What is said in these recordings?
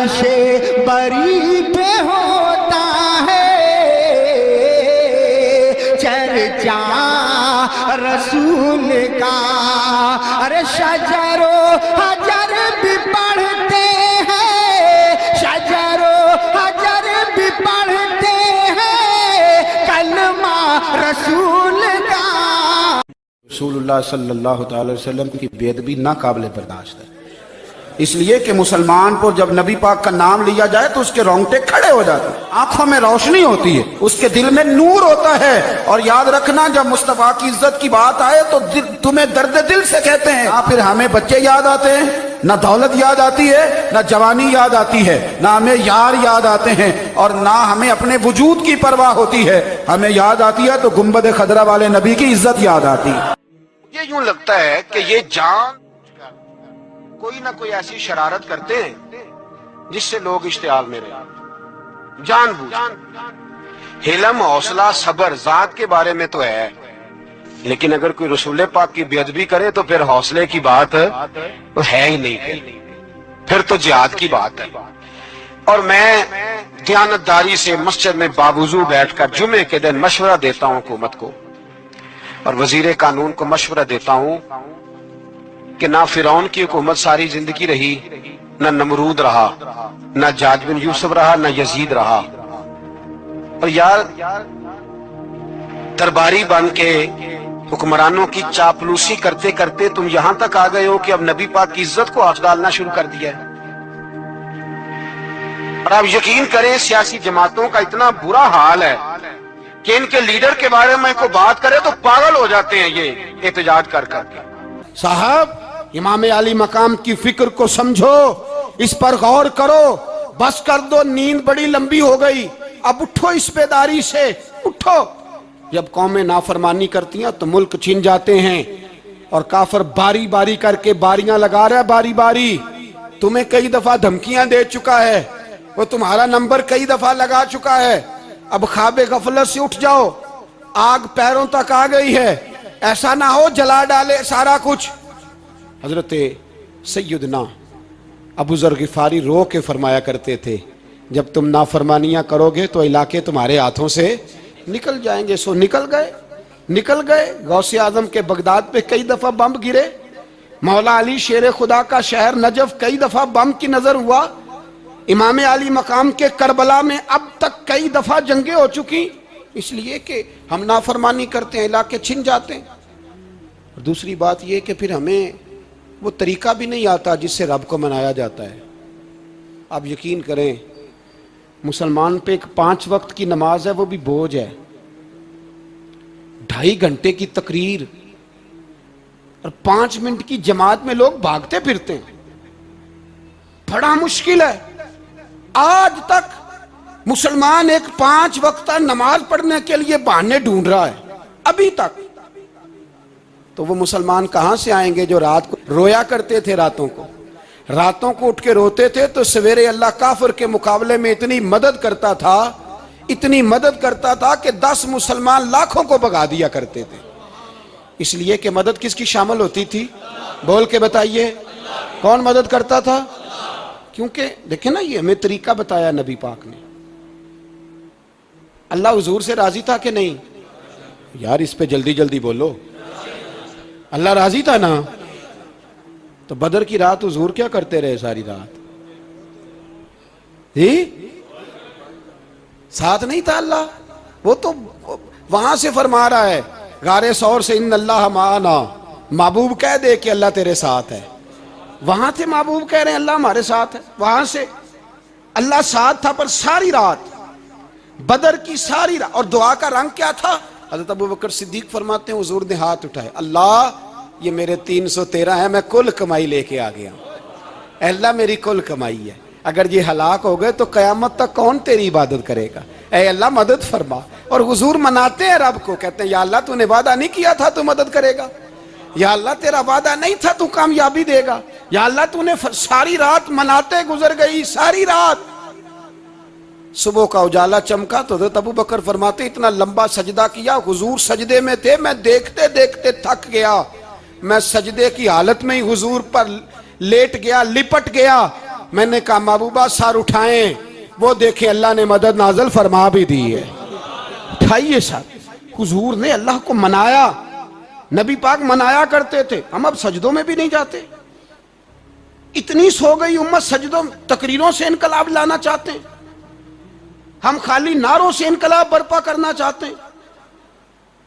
عرش بری پہ ہوتا ہے چرچا رسول کا. ارے شجر و حجر بھی پڑھتے ہیں، شجر و حجر بھی پڑھتے ہیں کلمہ رسول کا. رسول اللہ صلی اللہ تعالی وسلم کی بے ادبی ناقابل برداشت ہے، اس لیے کہ مسلمان پر جب نبی پاک کا نام لیا جائے تو اس کے رونگٹے کھڑے ہو جاتے ہیں، آنکھوں میں روشنی ہوتی ہے، اس کے دل میں نور ہوتا ہے. اور یاد رکھنا جب مصطفیٰ کی عزت کی بات آئے تو تمہیں درد دل سے کہتے ہیں. پھر ہمیں بچے یاد آتے ہیں، نہ دولت یاد آتی ہے، نہ جوانی یاد آتی ہے، نہ ہمیں یار یاد آتے ہیں، اور نہ ہمیں اپنے وجود کی پرواہ ہوتی ہے. ہمیں یاد آتی ہے تو گنبد خضرا والے نبی کی عزت یاد آتی ہے. مجھے یوں لگتا ہے کہ یہ جان کوئی نہ کوئی ایسی شرارت کرتے ہیں جس سے لوگ اشتعال میں رہے، جان بوجھ. حلم، حوصلہ، صبر ذات کے بارے میں تو ہے، لیکن اگر کوئی رسول پاک کی بے ادبی کرے تو پھر حوصلے کی بات ہے ہی نہیں، پھر تو جہاد کی بات ہے. اور میں دیانتداری سے مسجد میں باوضو بیٹھ کر جمعے کے دن مشورہ دیتا ہوں حکومت کو اور وزیر قانون کو مشورہ دیتا ہوں کہ نہ فرعون کی حکومت ساری زندگی رہی، نہ نمرود رہا، نہ جاج بن یوسف رہا، نہ یزید رہا. اور یار درباری بن کے حکمرانوں کی چاپلوسی کرتے کرتے تم یہاں تک آ گئے ہو کہ اب نبی پاک کی عزت کو آنچ ڈالنا شروع کر دیا ہے. اور آپ یقین کریں سیاسی جماعتوں کا اتنا برا حال ہے کہ ان کے لیڈر کے بارے میں کوئی بات کرے تو پاگل ہو جاتے ہیں یہ احتجاج کر کر کے. صاحب امام علی مقام کی فکر کو سمجھو، اس پر غور کرو، بس کر دو، نیند بڑی لمبی ہو گئی، اب اٹھو اس بیداری سے، اٹھو. جب قومیں نافرمانی کرتی ہیں تو ملک چھن جاتے ہیں، اور کافر باری باری کر کے باریاں لگا رہا ہے، باری باری. تمہیں کئی دفعہ دھمکیاں دے چکا ہے، وہ تمہارا نمبر کئی دفعہ لگا چکا ہے. اب خواب غفلت سے اٹھ جاؤ، آگ پیروں تک آ گئی ہے، ایسا نہ ہو جلا ڈالے سارا کچھ. حضرت سیدنا ابو ذر غفاری رو کے فرمایا کرتے تھے جب تم نافرمانیاں کرو گے تو علاقے تمہارے ہاتھوں سے نکل جائیں گے. سو نکل گئے. غوث اعظم کے بغداد پہ کئی دفعہ بم گرے، مولا علی شیر خدا کا شہر نجف کئی دفعہ بم کی نظر ہوا، امام علی مقام کے کربلا میں اب تک کئی دفعہ جنگیں ہو چکی، اس لیے کہ ہم نافرمانی کرتے ہیں، علاقے چھن جاتے ہیں. اور دوسری بات یہ کہ پھر ہمیں وہ طریقہ بھی نہیں آتا جس سے رب کو منایا جاتا ہے. آپ یقین کریں مسلمان پہ ایک 5 وقت کی نماز ہے، وہ بھی بوجھ ہے. 2.5 گھنٹے کی تقریر اور 5 منٹ کی جماعت میں لوگ بھاگتے پھرتے ہیں، بڑا مشکل ہے. آج تک مسلمان ایک 5 وقتہ نماز پڑھنے کے لیے بہانے ڈھونڈ رہا ہے ابھی تک. تو وہ مسلمان کہاں سے آئیں گے جو رات کو رویا کرتے تھے، راتوں کو اٹھ کے روتے تھے تو سویرے اللہ کافر کے مقابلے میں اتنی مدد کرتا تھا کہ 10 مسلمان لاکھوں کو بھگا دیا کرتے تھے. اس لیے کہ مدد کس کی شامل ہوتی تھی؟ بول کے بتائیے، کون مدد کرتا تھا؟ کیونکہ دیکھیں نا یہ ہمیں طریقہ بتایا نبی پاک نے. اللہ حضور سے راضی تھا کہ نہیں؟ یار اس پہ جلدی جلدی بولو. اللہ راضی تھا نا؟ تو بدر کی رات حضور کیا کرتے رہے ساری رات؟ ساتھ نہیں تھا اللہ؟ وہ تو وہاں سے فرما رہا ہے غار ثور سے ان اللہ معنا، محبوب کہہ دے کہ اللہ تیرے ساتھ ہے. وہاں تھے محبوب کہہ رہے ہیں اللہ ہمارے ساتھ ہے، وہاں سے اللہ ساتھ تھا. پر ساری رات بدر کی ساری رات، اور دعا کا رنگ کیا تھا؟ حضرت ابو بکر صدیق فرماتے ہیں حضور نے ہاتھ اٹھائے، اللہ یہ میرے 313 ہیں، میں کل کمائی لے کے آ گیا. اے اللہ میری کل کمائی ہے، اگر یہ ہلاک ہو گئے تو قیامت تک کون تیری عبادت کرے گا؟ اے اللہ مدد فرما. اور حضور مناتے ہیں رب کو، کہتے ہیں یا اللہ تو نے وعدہ نہیں کیا تھا تو مدد کرے گا، یا اللہ تیرا وعدہ نہیں تھا تو کامیابی دے گا، یا اللہ تو نے ساری رات مناتے گزر گئی، ساری رات. صبح کا اجالا چمکا تو حضرت ابو بکر فرماتے اتنا لمبا سجدہ کیا، حضور سجدے میں تھے، میں دیکھتے دیکھتے تھک گیا، میں سجدے کی حالت میں ہی حضور پر لیٹ گیا، لپٹ گیا. میں نے کہا محبوبہ سر اٹھائیں، وہ دیکھیں اللہ نے مدد نازل فرما بھی دی ہے، اٹھائیے سر۔ حضور نے اللہ کو منایا، نبی پاک منایا کرتے تھے، ہم اب سجدوں میں بھی نہیں جاتے۔ اتنی سو گئی امت، سجدوں تقریروں سے انقلاب لانا چاہتے ہیں، ہم خالی نعروں سے انقلاب برپا کرنا چاہتے ہیں۔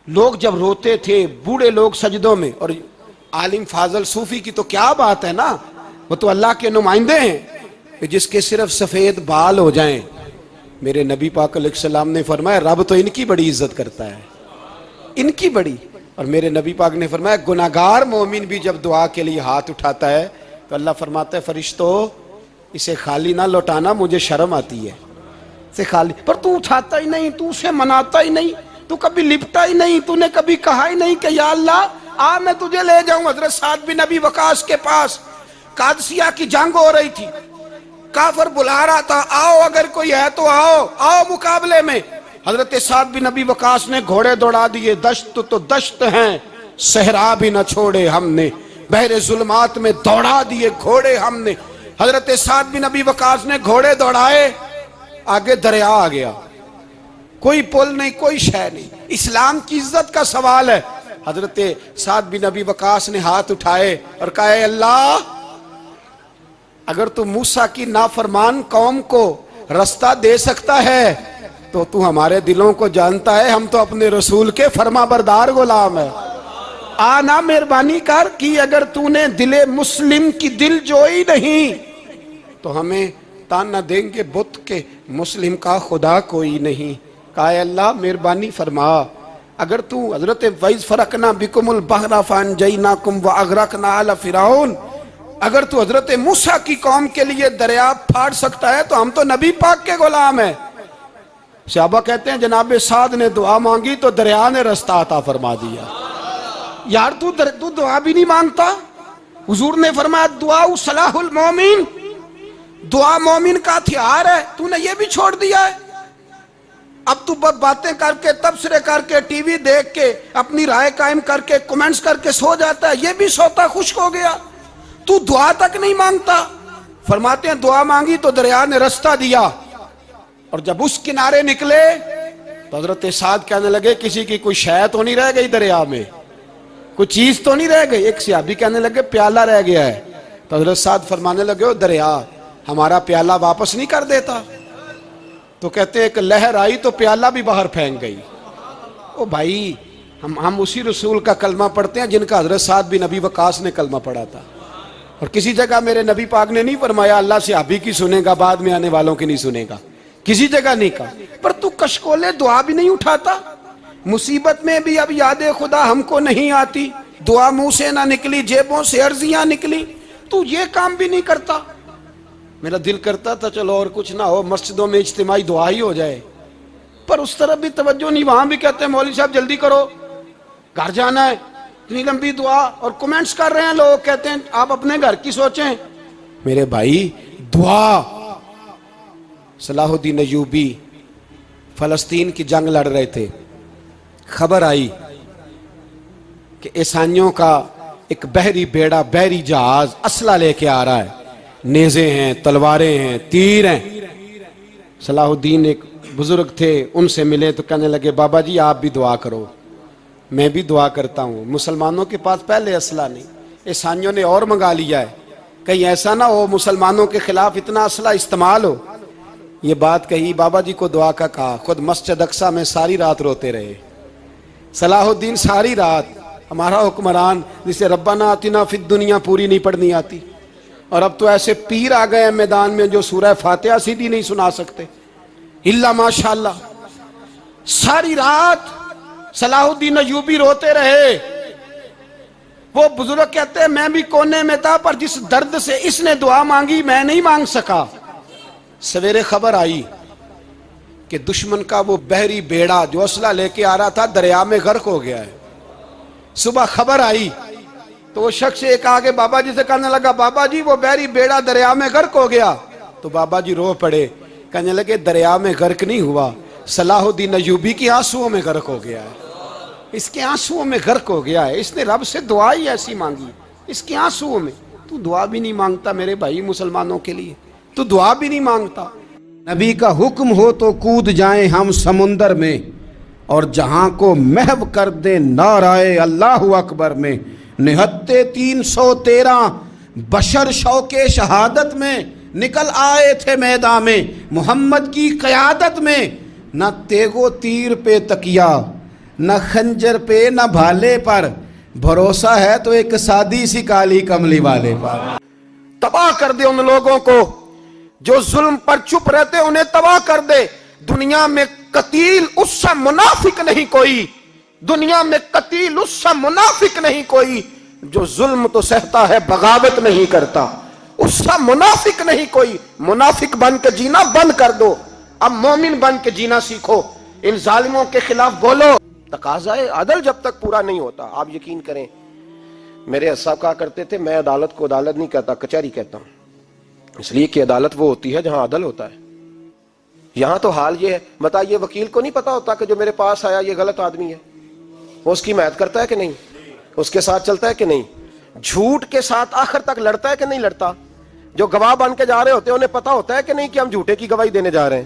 لوگ جب روتے تھے، بوڑھے لوگ سجدوں میں، اور عالم فاضل صوفی کی تو کیا بات ہے نا، وہ تو اللہ کے نمائندے ہیں کہ جس کے صرف سفید بال ہو جائیں، میرے نبی پاک علیہ السلام نے فرمایا رب تو ان کی بڑی عزت کرتا ہے، ان کی بڑی۔ اور میرے نبی پاک نے فرمایا گناہگار مومن بھی جب دعا کے لیے ہاتھ اٹھاتا ہے تو اللہ فرماتا ہے فرشتو اسے خالی نہ لوٹانا، مجھے شرم آتی ہے اسے خالی۔ پر تو اٹھاتا ہی نہیں، تو اسے مناتا ہی نہیں، تو کبھی لپٹا ہی نہیں، تو نے کبھی کہا ہی نہیں کہ یا اللہ آ میں تجھے لے جاؤں حضرت سعد بن ابی وقاص کے پاس۔ قادسیہ کی جنگ ہو رہی تھی، کافر بلا رہا تھا آؤ اگر کوئی ہے تو آؤ، آؤ مقابلے میں۔ حضرت سعد بن ابی وقاص نے گھوڑے دوڑا دیے، دشت تو دشت ہیں صحرا بھی نہ چھوڑے ہم نے، بحر ظلمات میں دوڑا دیے گھوڑے ہم نے۔ حضرت سعد بن ابی وقاص نے گھوڑے دوڑائے، آگے دریا آ گیا، کوئی پل نہیں، کوئی شے نہیں، اسلام کی عزت کا سوال ہے۔ حضرت سعد بن ابی وقاص نے ہاتھ اٹھائے اور کہا اے اللہ اگر تو موسیٰ کی نافرمان قوم کو رستہ دے سکتا ہے تو تو ہمارے دلوں کو جانتا ہے، ہم تو اپنے رسول کے فرما بردار غلام ہیں۔ آنا مہربانی کر کی اگر تو نے دل مسلم کی دل جوئی نہیں تو ہمیں تانا دیں گے بت کے مسلم کا خدا کوئی نہیں۔ کہا اے اللہ مہربانی فرما اگر تو حضرت وَإِذْ فَرَقْنَا بِكُمُ الْبَحْرَ فَأَنْجَيْنَاكُمْ وَأَغْرَقْنَا آلَ فِرْعَوْنَ، اگر تو حضرت موسیٰ کی قوم کے لیے دریا پھاڑ سکتا ہے تو ہم تو نبی پاک کے غلام ہیں۔ صحابہ کہتے ہیں جناب سعد نے دعا مانگی تو دریا نے رستہ عطا فرما دیا۔ یار تو دعا بھی نہیں مانگتا؟ حضور نے فرمایا دعا صلاح المومن، دعا مومن کا ہتھیار ہے، تو نے یہ بھی چھوڑ دیا ہے۔ اب تو باتیں کر کے، تبصرے کر کے، ٹی وی دیکھ کے، اپنی رائے قائم کر کے، کومنٹس کر کے سو جاتا ہے، یہ بھی سوتا خشک ہو گیا، تو دعا تک نہیں مانگتا۔ فرماتے ہیں دعا مانگی تو دریا نے رستہ دیا، اور جب اس کنارے نکلے تو حضرت سعد کہنے لگے کسی کی کوئی شے تو نہیں رہ گئی دریا میں، کوئی چیز تو نہیں رہ گئی۔ ایک صحابی کہنے لگے پیالہ رہ گیا ہے، تو حضرت سعد فرمانے لگے او دریا ہمارا پیالہ واپس نہیں کر دیتا؟ تو کہتے ہیں ایک لہر آئی تو پیالہ بھی باہر پھینک گئی۔ او بھائی ہم اسی رسول کا کلمہ پڑھتے ہیں جن کا حضرت سعد بن ابی وقاص نے کلمہ پڑھا تھا، اور کسی جگہ میرے نبی پاک نے نہیں فرمایا اللہ صحابی کی سنے گا بعد میں آنے والوں کی نہیں سنے گا، کسی جگہ نہیں کہا۔ پر تو کشکولے دعا بھی نہیں اٹھاتا، مصیبت میں بھی اب یاد خدا ہم کو نہیں آتی، دعا منہ سے نہ نکلی، جیبوں سے عرضیاں نکلی، تو یہ کام بھی نہیں کرتا۔ میرا دل کرتا تھا چلو اور کچھ نہ ہو، مسجدوں میں اجتماعی دعا ہی ہو جائے، پر اس طرف بھی توجہ نہیں۔ وہاں بھی کہتے ہیں مولوی صاحب جلدی کرو گھر جانا ہے، اتنی لمبی دعا، اور کومنٹس کر رہے ہیں لوگ، کہتے ہیں آپ اپنے گھر کی سوچیں۔ میرے بھائی دعا، صلاح الدین ایوبی فلسطین کی جنگ لڑ رہے تھے، خبر آئی کہ عیسائیوں کا ایک بحری بیڑا، بحری جہاز اسلحہ لے کے آ رہا ہے، نیزے ہیں، تلواریں ہیں، تیر ہیں۔ صلاح الدین ایک بزرگ تھے، ان سے ملے تو کہنے لگے بابا جی آپ بھی دعا کرو۔ میں بھی دعا کرتا ہوں، مسلمانوں کے پاس پہلے اسلحہ نہیں، عیسائیوں نے اور منگا لیا ہے، کہیں ایسا نہ ہو مسلمانوں کے خلاف اتنا اسلحہ استعمال ہو۔ یہ بات کہی، بابا جی کو دعا کا کہا، خود مسجد اقصیٰ میں ساری رات روتے رہے۔ صلاح الدین ساری رات، ہمارا حکمران جسے ربنا آتنا فی الدنیا پوری نہیں پڑھنی آتی، اور اب تو ایسے پیر آ گئے ہیں میدان میں جو سورہ فاتحہ سیدھی نہیں سنا سکتے، اللہ ماشاءاللہ۔ ساری رات صلاح الدین ایوبی روتے رہے۔ وہ بزرگ کہتے ہیں میں بھی کونے میں تھا، پر جس درد سے اس نے دعا مانگی میں نہیں مانگ سکا۔ سویرے خبر آئی کہ دشمن کا وہ بحری بیڑا جو اسلحہ لے کے آ رہا تھا دریا میں غرق ہو گیا ہے۔ صبح خبر آئی تو وہ شخص ایک آگے بابا جی سے کہنے لگا بابا جی وہ بحری بیڑا دریا میں غرق ہو گیا، تو بابا جی رو پڑے، کہنے لگے دریا میں غرق نہیں ہوا، صلاح الدین ایوبی کی آنسوؤں میں غرق ہو گیا ہے، اس کے آنسوؤں میں غرق ہو گیا ہے، اس نے رب سے دعا ہی ایسی مانگی، اس کے آنسوؤں میں۔ تو دعا بھی نہیں مانگتا میرے بھائی مسلمانوں کے لیے، تو دعا بھی نہیں مانگتا. نبی کا حکم ہو تو کود جائیں ہم سمندر میں اور جہاں کو محو کر دیں نعرہ اللہ اکبر میں. نہتے 313 بشر شوق شہادت میں نکل آئے تھے میدان میں محمد کی قیادت میں. نہ تیغو تیر پہ تکیا نہ خنجر پہ نہ بھالے پر بھروسہ ہے تو ایک سادی سی کالی کملی والے پر. تباہ کر دے ان لوگوں کو جو ظلم پر چپ رہتے, انہیں تباہ کر دے. دنیا میں قتیل اس سے منافق نہیں کوئی, دنیا میں قتیل اس سے منافق نہیں کوئی جو ظلم تو سہتا ہے بغاوت نہیں کرتا. اس سے منافق نہیں کوئی. منافق بن کے جینا بند کر دو, اب مومن بن کے جینا سیکھو. ان ظالموں کے خلاف بولو. تقاضائے عدل جب تک پورا نہیں ہوتا, آپ یقین کریں میرے صاحب کہا کرتے تھے میں عدالت کو عدالت نہیں کہتا, کچہری کہتا ہوں, اس لیے کہ عدالت وہ ہوتی ہے جہاں عدل ہوتا ہے. یہاں تو حال یہ ہے, بتائیے وکیل کو نہیں پتا ہوتا کہ جو میرے پاس آیا یہ غلط آدمی ہے, وہ اس کی حمایت کرتا ہے کہ نہیں, اس کے ساتھ چلتا ہے کہ نہیں, جھوٹ کے ساتھ آخر تک لڑتا ہے کہ نہیں لڑتا. جو گواہ بن کے جا رہے ہوتے ہیں انہیں پتا ہوتا ہے کہ نہیں کہ ہم جھوٹے کی گواہی دینے جا رہے ہیں.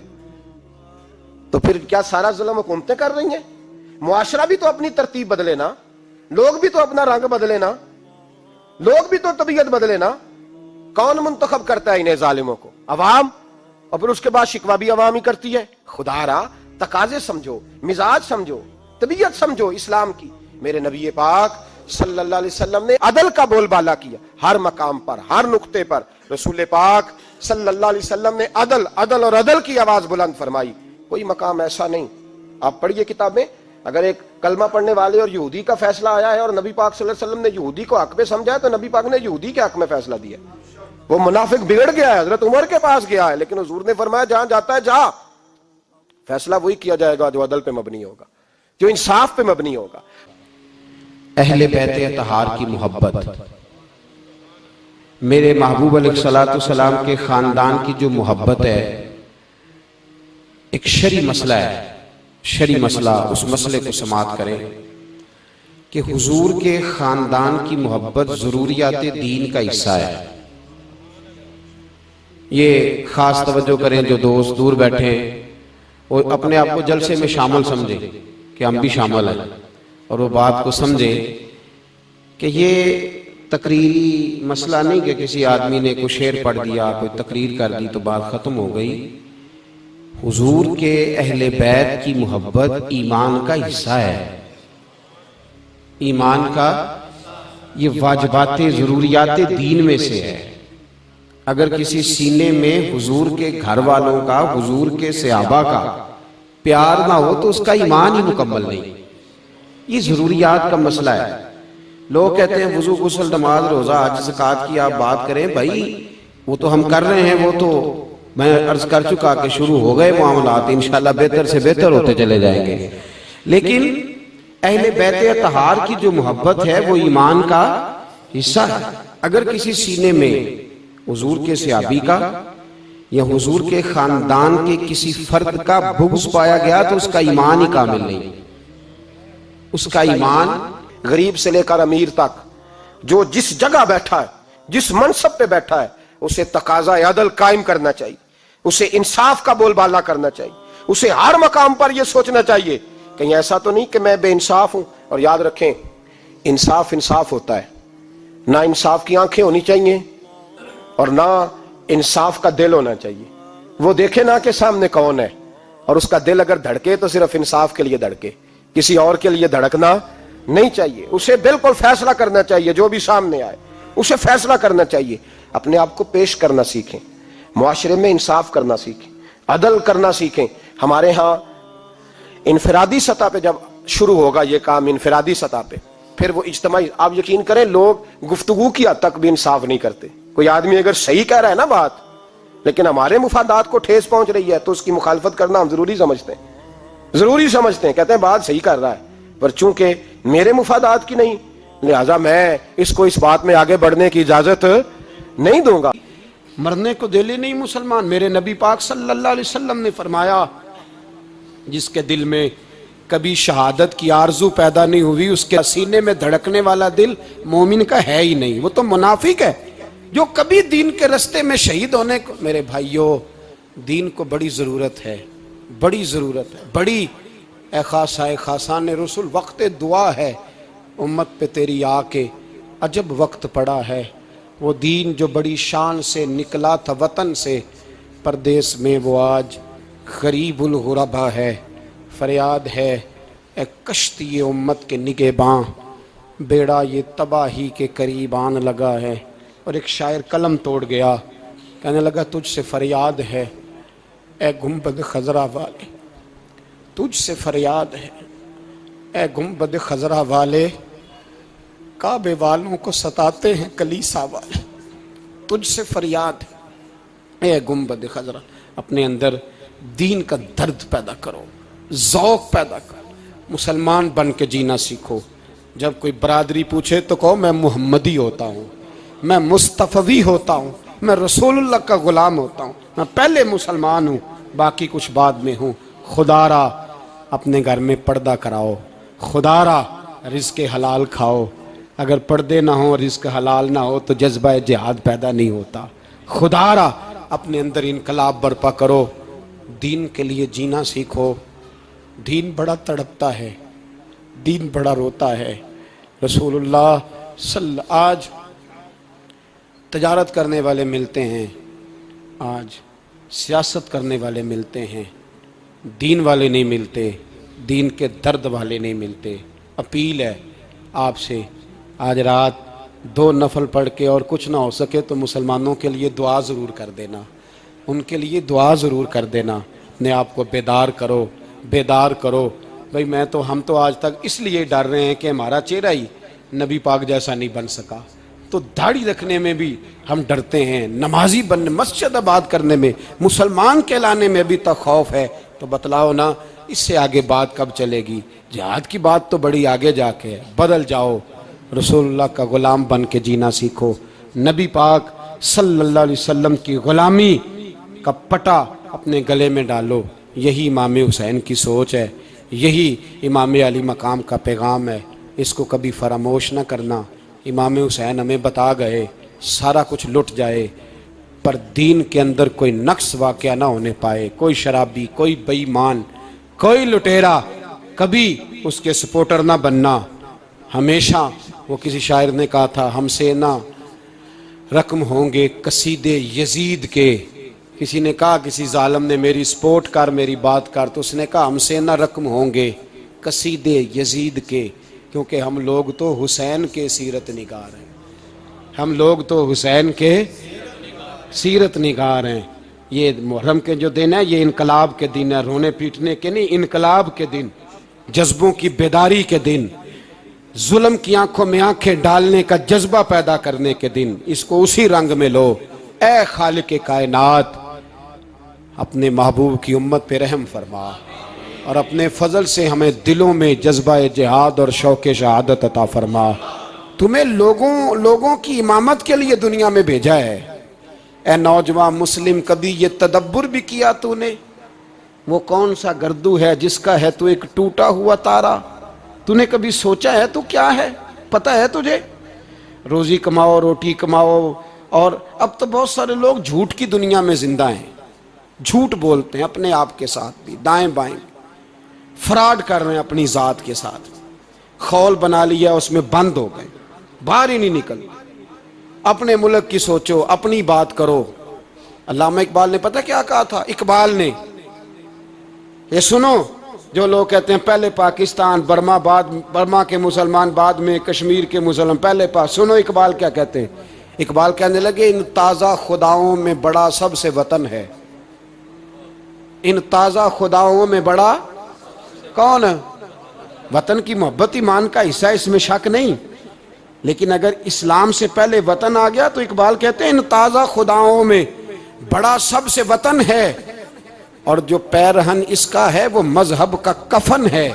تو پھر کیا سارا ظلم حکومتیں کر رہی ہیں؟ معاشرہ بھی تو اپنی ترتیب بدلے نا, لوگ بھی تو اپنا رنگ بدلے نا, لوگ بھی تو طبیعت بدلے نا. کون منتخب کرتا ہے انہیں ظالموں کو؟ عوام. اور پھر اس کے بعد شکوہ بھی عوام ہی کرتی ہے. خدا را تقاضے سمجھو, مزاج سمجھو, طبیعت سمجھو اسلام کی. میرے نبی پاک صلی اللہ علیہ وسلم نے عدل کا بول بالا کیا ہر مقام پر, ہر نقطے پر. رسول پاک صلی اللہ علیہ وسلم نے عدل عدل اور عدل کی آواز بلند فرمائی. کوئی مقام ایسا نہیں. آپ پڑھیے کتابیں, اگر ایک کلمہ پڑھنے والے اور یہودی کا فیصلہ آیا ہے اور نبی پاک صلی اللہ علیہ وسلم نے یہودی کو حق میں سمجھا ہے تو نبی پاک نے یہودی کے حق میں فیصلہ دیا. وہ منافق بگڑ گیا ہے, حضرت عمر کے پاس گیا ہے, لیکن حضور نے فرمایا جہاں جاتا ہے جا, فیصلہ وہی کیا جائے گا جو عدل پہ مبنی ہوگا, جو انصاف پہ مبنی ہوگا. اہل بیت اطہار کی محبت, میرے محبوب علیہ الصلوۃ والسلام کے خاندان کی جو محبت ہے ایک شرعی مسئلہ ہے. شرعی مسئلہ, اس مسئلے کو سماعت کریں کہ حضور کے خاندان کی محبت ضروریات دین کا حصہ ہے. یہ خاص توجہ کریں جو دوست دور بیٹھے ہیں وہ اپنے آپ کو جلسے میں شامل سمجھیں کہ ہم بھی شامل ہیں, اور وہ بات کو سمجھیں کہ یہ تقریری مسئلہ نہیں کہ کسی آدمی نے کوئی شعر پڑھ دیا, کوئی تقریر کر دی تو بات ختم ہو گئی. حضور کے اہل بیت کی محبت ایمان کا حصہ ہے. ایمان کا یہ واجبات ضروریات دین میں سے ہے. اگر کسی سینے میں حضور کے گھر والوں کا, حضور کے صحابہ کا پیار نہ ہو تو اس کا ایمان ہی مکمل نہیں. یہ ضروریات کا مسئلہ ہے. لوگ کہتے ہیں وضو غسل نماز روزہ حج زکوٰۃ کی آپ بات کریں, بھائی وہ تو ہم کر رہے ہیں, وہ تو میں عرض کر چکا کہ شروع ہو گئے معاملات, انشاءاللہ بہتر سے بہتر ہوتے چلے جائیں گے. لیکن اہل بیت اطہار کی جو محبت ہے وہ ایمان کا حصہ ہے. اگر کسی سینے میں حضور کے صحابی کا یا حضور کے خاندان کے کسی فرد کا بغض پایا گیا تو اس کا ایمان ہی کامل نہیں. اس کا ایمان غریب سے لے کر امیر تک جو جس جگہ بیٹھا ہے, جس منصب پہ بیٹھا ہے, اسے تقاضا عدل قائم کرنا چاہیے, اسے انصاف کا بول بالا کرنا چاہیے. اسے ہر مقام پر یہ سوچنا چاہیے کہیں ایسا تو نہیں کہ میں بے انصاف ہوں. اور یاد رکھیں انصاف انصاف ہوتا ہے, نہ انصاف کی آنکھیں ہونی چاہیے اور نہ انصاف کا دل ہونا چاہیے. وہ دیکھے نہ کہ سامنے کون ہے, اور اس کا دل اگر دھڑکے تو صرف انصاف کے لیے دھڑکے, کسی اور کے لیے دھڑکنا نہیں چاہیے. اسے بالکل فیصلہ کرنا چاہیے, جو بھی سامنے آئے اسے فیصلہ کرنا چاہیے. اپنے آپ کو پیش کرنا سیکھیں, معاشرے میں انصاف کرنا سیکھیں, عدل کرنا سیکھیں. ہمارے ہاں انفرادی سطح پہ جب شروع ہوگا یہ کام, انفرادی سطح پہ, پھر وہ اجتماعی. آپ یقین کریں لوگ گفتگو کی حد تک بھی انصاف نہیں کرتے. کوئی آدمی اگر صحیح کہہ رہا ہے نا بات, لیکن ہمارے مفادات کو ٹھیس پہنچ رہی ہے تو اس کی مخالفت کرنا ہم ضروری سمجھتے ہیں, ضروری سمجھتے ہیں. کہتے ہیں بات صحیح کر رہا ہے پر چونکہ میرے مفادات کی نہیں, لہذا میں اس کو اس بات میں آگے بڑھنے کی اجازت نہیں دوں گا. مرنے کو دل ہی نہیں مسلمان. میرے نبی پاک صلی اللہ علیہ وسلم نے فرمایا جس کے دل میں کبھی شہادت کی آرزو پیدا نہیں ہوئی, اس کے سینے میں دھڑکنے والا دل مومن کا ہے ہی نہیں, وہ تو منافق ہے. جو کبھی دین کے رستے میں شہید ہونے کو، میرے بھائیوں دین کو بڑی ضرورت ہے، بڑی ضرورت ہے، بڑی۔ اے خاصان رسول وقت دعا ہے امت پہ تیری آ کے، عجب وقت پڑا ہے۔ وہ دین جو بڑی شان سے نکلا تھا وطن سے، پردیس میں وہ آج غریب الغربا ہے۔ فریاد ہے اے کشتی امت کے نگہباں، بیڑا یہ تباہی کے قریب آن لگا ہے۔ اور ایک شاعر قلم توڑ گیا، کہنے لگا تجھ سے فریاد ہے اے گنبد خضرا والے، تجھ سے فریاد ہے اے گنبد خضرا والے، کعبے والوں کو ستاتے ہیں کلیسا والے۔ تجھ سے فریاد ہے اے گنبد خضرا۔ اپنے اندر دین کا درد پیدا کرو، ذوق پیدا کرو، مسلمان بن کے جینا سیکھو۔ جب کوئی برادری پوچھے تو کہو میں محمدی ہوتا ہوں، میں مصطفی ہوتا ہوں، میں رسول اللہ کا غلام ہوتا ہوں، میں پہلے مسلمان ہوں، باقی کچھ بعد میں ہوں۔ خدا را اپنے گھر میں پردہ کراؤ، خدا را رزق حلال کھاؤ۔ اگر پردے نہ ہوں، رزق حلال نہ ہو تو جذبہ جہاد پیدا نہیں ہوتا۔ خدا را اپنے اندر انقلاب برپا کرو، دین کے لیے جینا سیکھو۔ دین بڑا تڑپتا ہے، دین بڑا روتا ہے۔ رسول اللہ آج تجارت کرنے والے ملتے ہیں، آج سیاست کرنے والے ملتے ہیں، دین والے نہیں ملتے، دین کے درد والے نہیں ملتے۔ اپیل ہے آپ سے، آج رات 2 نفل پڑھ کے اور کچھ نہ ہو سکے تو مسلمانوں کے لیے دعا ضرور کر دینا، ان کے لیے دعا ضرور کر دینا۔ اپنے آپ کو بیدار کرو، بیدار کرو۔ بھئی ہم تو آج تک اس لیے ڈر رہے ہیں کہ ہمارا چہرہ ہی نبی پاک جیسا نہیں بن سکا، تو داڑھی رکھنے میں بھی ہم ڈرتے ہیں، نمازی بننے، مسجد آباد کرنے میں، مسلمان کہلانے میں ابھی تک خوف ہے۔ تو بتلاؤ نا اس سے آگے بات کب چلے گی؟ جہاد کی بات تو بڑی آگے جا کے ہے۔ بدل جاؤ، رسول اللہ کا غلام بن کے جینا سیکھو، نبی پاک صلی اللہ علیہ وسلم کی غلامی کا پٹا اپنے گلے میں ڈالو۔ یہی امام حسین کی سوچ ہے، یہی امام علی مقام کا پیغام ہے، اس کو کبھی فراموش نہ کرنا۔ امام حسین ہمیں بتا گئے سارا کچھ لٹ جائے پر دین کے اندر کوئی نقص واقعہ نہ ہونے پائے، کوئی شرابی، کوئی بے ایمان، کوئی لٹیرا کبھی اس کے سپورٹر نہ بننا۔ ہمیشہ وہ کسی شاعر نے کہا تھا ہم سے نہ رقم ہوں گے قصیدے یزید کے، کسی نے کہا کسی ظالم نے میری سپورٹ کر، میری بات کر، تو اس نے کہا ہم سے نہ رقم ہوں گے قصیدے یزید کے، کیونکہ ہم لوگ تو حسین کے سیرت نگار ہیں، ہم لوگ تو حسین کے سیرت نگار ہیں۔ یہ محرم کے جو دن ہے یہ انقلاب کے دن ہے، رونے پیٹنے کے نہیں، انقلاب کے دن، جذبوں کی بیداری کے دن، ظلم کی آنکھوں میں آنکھیں ڈالنے کا جذبہ پیدا کرنے کے دن۔ اس کو اسی رنگ میں لو۔ اے خالق کائنات اپنے محبوب کی امت پہ رحم فرما اور اپنے فضل سے ہمیں دلوں میں جذبہ جہاد اور شوق شہادت عطا فرما۔ تمہیں لوگوں کی امامت کے لیے دنیا میں بھیجا ہے۔ اے نوجوان مسلم، کبھی یہ تدبر بھی کیا تو نے؟ وہ کون سا گردو ہے جس کا ہے تو ایک ٹوٹا ہوا تارا؟ تو نے کبھی سوچا ہے تو کیا ہے؟ پتہ ہے تجھے؟ روزی کماؤ، روٹی کماؤ، اور اب تو بہت سارے لوگ جھوٹ کی دنیا میں زندہ ہیں، جھوٹ بولتے ہیں اپنے آپ کے ساتھ بھی، دائیں بائیں فراڈ کر رہے ہیں اپنی ذات کے ساتھ، خول بنا لیا اس میں بند ہو گئے، باہر ہی نہیں نکل۔ اپنے ملک کی سوچو، اپنی بات کرو۔ علامہ اقبال نے پتہ کیا کہا تھا؟ اقبال نے، یہ سنو جو لوگ کہتے ہیں پہلے پاکستان، برما کے مسلمان بعد میں کشمیر کے مسلمان پہلے سنو اقبال کیا کہتے ہیں۔ اقبال کہنے لگے ان تازہ خداؤں میں بڑا سب سے وطن ہے، ان تازہ خداؤں میں بڑا کون ہے؟ وطن کی محبت ایمان کا حصہ، اس میں شک نہیں، لیکن اگر اسلام سے پہلے وطن آ گیا تو اقبال کہتے ہیں ان تازہ خداؤں میں بڑا سب سے وطن ہے، اور جو پیرہن اس کا ہے وہ مذہب کا کفن ہے۔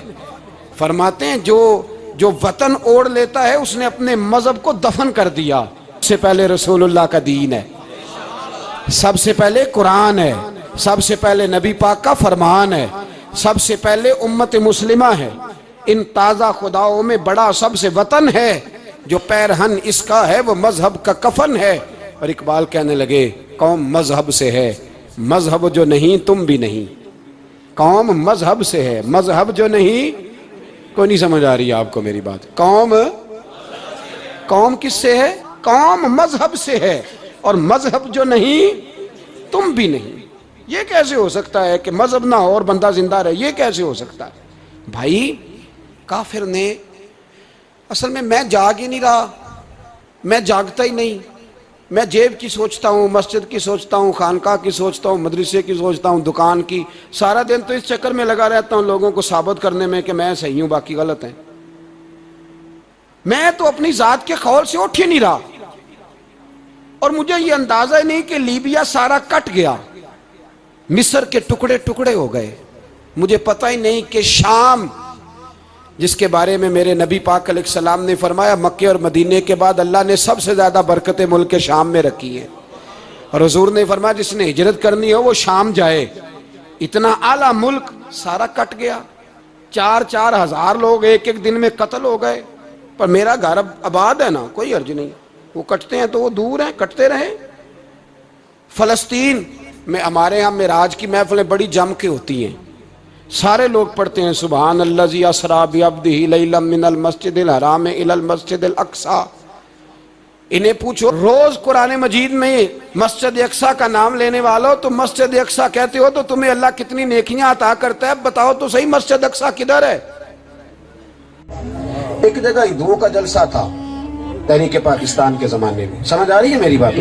فرماتے ہیں جو وطن اوڑھ لیتا ہے اس نے اپنے مذہب کو دفن کر دیا۔ سب سے پہلے رسول اللہ کا دین ہے، سب سے پہلے قرآن ہے، سب سے پہلے نبی پاک کا فرمان ہے، سب سے پہلے امت مسلمہ ہے۔ ان تازہ خداؤں میں بڑا سب سے وطن ہے، جو پیرہن اس کا ہے وہ مذہب کا کفن ہے۔ اور اقبال کہنے لگے قوم مذہب سے ہے، مذہب جو نہیں تم بھی نہیں. قوم مذہب سے ہے، مذہب جو نہیں. کوئی نہیں سمجھ آ رہی ہے آپ کو میری بات؟ قوم کس سے ہے؟ قوم مذہب سے ہے، اور مذہب جو نہیں تم بھی نہیں. یہ کیسے ہو سکتا ہے کہ مذہب نہ ہو اور بندہ زندہ رہے؟ یہ کیسے ہو سکتا ہے بھائی؟ کافر نے اصل میں جاگ ہی نہیں رہا، میں جاگتا ہی نہیں. میں جیب کی سوچتا ہوں، مسجد کی سوچتا ہوں، خانقاہ کی سوچتا ہوں، مدرسے کی سوچتا ہوں، دکان کی. سارا دن تو اس چکر میں لگا رہتا ہوں لوگوں کو ثابت کرنے میں کہ میں صحیح ہوں باقی غلط ہیں. میں تو اپنی ذات کے خول سے اٹھ ہی نہیں رہا، اور مجھے یہ اندازہ ہی نہیں کہ لیبیا سارا کٹ گیا، مصر کے ٹکڑے ٹکڑے ہو گئے. مجھے پتہ ہی نہیں کہ شام، جس کے بارے میں میرے نبی پاک علیہ السلام نے فرمایا مکے اور مدینے کے بعد اللہ نے سب سے زیادہ برکتیں ملک کے شام میں رکھی ہیں، اور حضور نے فرمایا جس نے ہجرت کرنی ہو وہ شام جائے. اتنا اعلیٰ ملک سارا کٹ گیا، 4 ہزار لوگ ایک دن میں قتل ہو گئے. پر میرا گھر آباد ہے نا، کوئی حرج نہیں. وہ کٹتے ہیں تو وہ دور ہیں، کٹتے رہیں. فلسطین میں ہمارے ہاں معراج کی محفلیں بڑی جم کے ہوتی ہیں، سارے لوگ پڑھتے ہیں سبحان الذی اسریٰ بعبدہ لیلا من المسجد الحرام الی المسجد الاقصی. انہیں پوچھو روز قرآن مجید میں مسجد اقصی کا نام لینے والوں، تو مسجد اقصی کہتے ہو تو تمہیں اللہ کتنی نیکیاں عطا کرتا ہے؟ بتاؤ تو صحیح مسجد اقصی کدھر ہے؟ ایک جگہ ہندوؤں کا جلسہ تھا تحریک پاکستان کے زمانے میں. سمجھ آ رہی ہے میری بات؟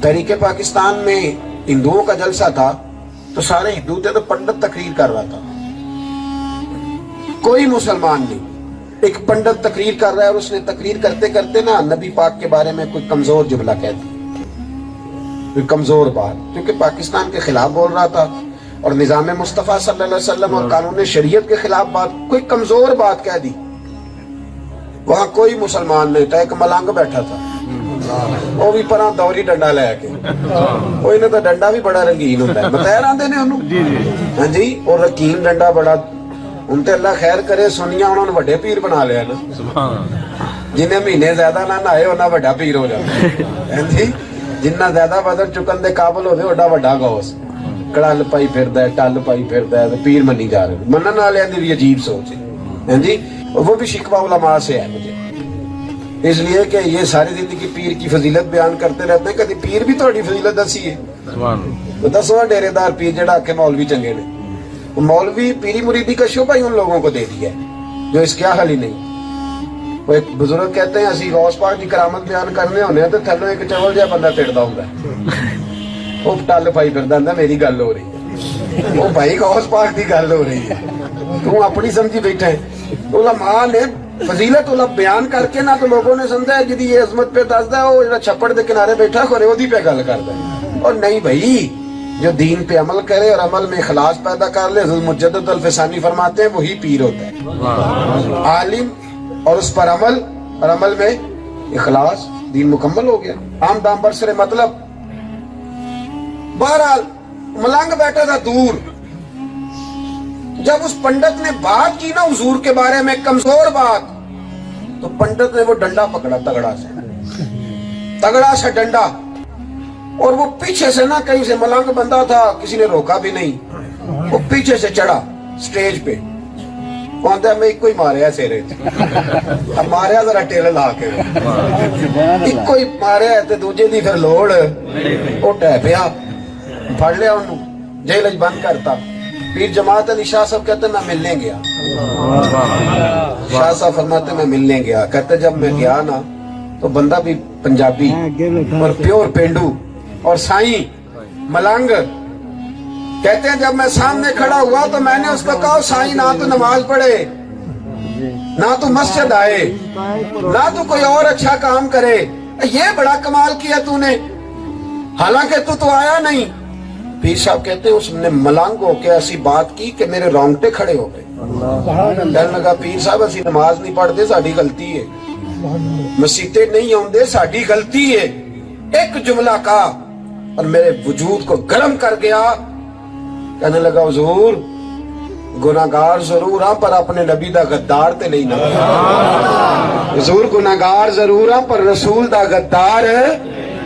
تحریک پاکستان میں ہندوؤں کا جلسہ تھا، تو سارے ہندو تھے، تو پنڈت تقریر کر رہا تھا، کوئی مسلمان نہیں. ایک پنڈت تقریر کر رہا ہے، اور اس نے تقریر کرتے کرتے نا نبی پاک کے بارے میں کوئی کمزور جملہ کہہ دیا، کوئی کمزور بات، کیونکہ پاکستان کے خلاف بول رہا تھا اور نظام مصطفیٰ صلی اللہ علیہ وسلم اور قانون شریعت کے خلاف بات، کوئی کمزور بات کہہ دی. وہاں کوئی مسلمان نہیں تھا، ایک ملنگ بیٹھا تھا، وہ بھی پرا دوری ڈنڈا لے کے. وہ انہیں تو ڈنڈا بھی بڑا رنگین ہوتا ہے، بتایا آندے نے انہوں. ہاں جی، اور رنگین ڈنڈا بڑا، ان تے اللہ خیر کرے سنیا انہوں نے بڑے پیر بنا لیا نا. جنہیں مہینے زیادہ نہ نہائے انہاں بڑا پیر ہو جاتا. ہاں جی، جنہ زیادہ وزن چکن دے قابل ہوتے اڈا بڑا غوث. کڑل پائی پھردا ہے، ٹل پائی پھردا ہے، پیر منی جا رہے. منن والے دی بھی عجیب سوچ ہے. ہاں جی، وہ بھی شکوہ علماء سے ہے مجھے، اس لیے کہ یہ ساری زندگی پیر کی فضیلت بیان کرتے رہتے ہیں. کبھی پیر بھی تھوڑی فضیلت دسی ہے؟ دسواں ڈیرے دار پیر جڑا کہ مولوی چنگے نے، مولوی پیری مریدی کا شعبہ ہی ان لوگوں کو دے دیا ہے جو اس کے حل ہی نہیں. وہ ایک بزرگ کہتے ہیں اسی غوث پاک کی کرامت بیان کرنے ہونے تو تھلو ایک چول جہا بندہ تڑتا ہوں، وہ ٹل پائی پھردا ہوندا میری گل ہو رہی ہے. وہ بھائی غوث پاک کی گل ہو رہی ہے، تو اپنی سمجھی بیٹھا ہے. علماء نے فضیلت علم بیان کر کے نہ تو لوگوں نے سمجھا ہے جدی یہ عظمت پہ دسدا ہے وہ جڑا چھپڑ دے کنارے بیٹھا کھڑے اودی پہ گل کردا ہے. اور نہیں بھائی، جو دین پہ عمل کرے اور عمل میں اخلاص پیدا کر لے، حضرت مجدد الفسانی فرماتے ہیں وہی پیر ہوتا ہے. عالم اور اس پر عمل، اور عمل میں اخلاص، دین مکمل ہو گیا. عام دام برسر مطلب. بہرحال ملنگ بیٹھا تھا دور. جب اس پنڈت نے بات کی نا حضور کے بارے میں کمزور بات، تو پنڈت نے وہ ڈنڈا پکڑا، تگڑا سا ڈنڈا، اور وہ پیچھے سے نہ کہیں سے ملنگ بندہ تھا، کسی نے روکا بھی نہیں، وہ پیچھے سے چڑھا سٹیج پہ. کہتا ہے میں ایک کوئی ماریا سیرے اب ماریا ذرا ٹیل لا کے ایک کوئی ماریا تے دوجے دی پھر لوڑ وہ ٹہ پیا، پھڑ لیا انہوں، جیل وچ بند کرتا. پیر جماعت علی شاہ صاحب کہتے میں ملنے گیا. شاہ صاحب فرماتے میں ملنے گیا. کہتے جب میں گیا نا تو بندہ بھی پنجابی اور پیور پینڈو اور سائیں ملنگ. کہتے ہیں جب میں سامنے کھڑا ہوا تو میں نے اس کو کہا سائیں نہ تو نماز پڑھے، نہ تو مسجد آئے، نہ تو کوئی اور اچھا کام کرے، یہ بڑا کمال کیا تو نے، حالانکہ تو آیا نہیں. پیر صاحب کہتے ہیں اس نے ملنگ ہو کے ایسی بات کی کہ میرے رونگٹے کھڑے ہو گئے. کہنے لگا پیر صاحب اسی نماز نہیں پڑھتے، ساڈی غلطی ہے، مسیطے نہیں ہوندے، ساڈی غلطی ہے. ایک جملہ کہا اور میرے وجود کو گرم کر گیا. کہنے لگا حضور گناہگار ضرور ہاں پر اپنے نبی دا غدار تے نہیں نہ. حضور گناہگار ضرور ہاں پر رسول دا غدار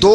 2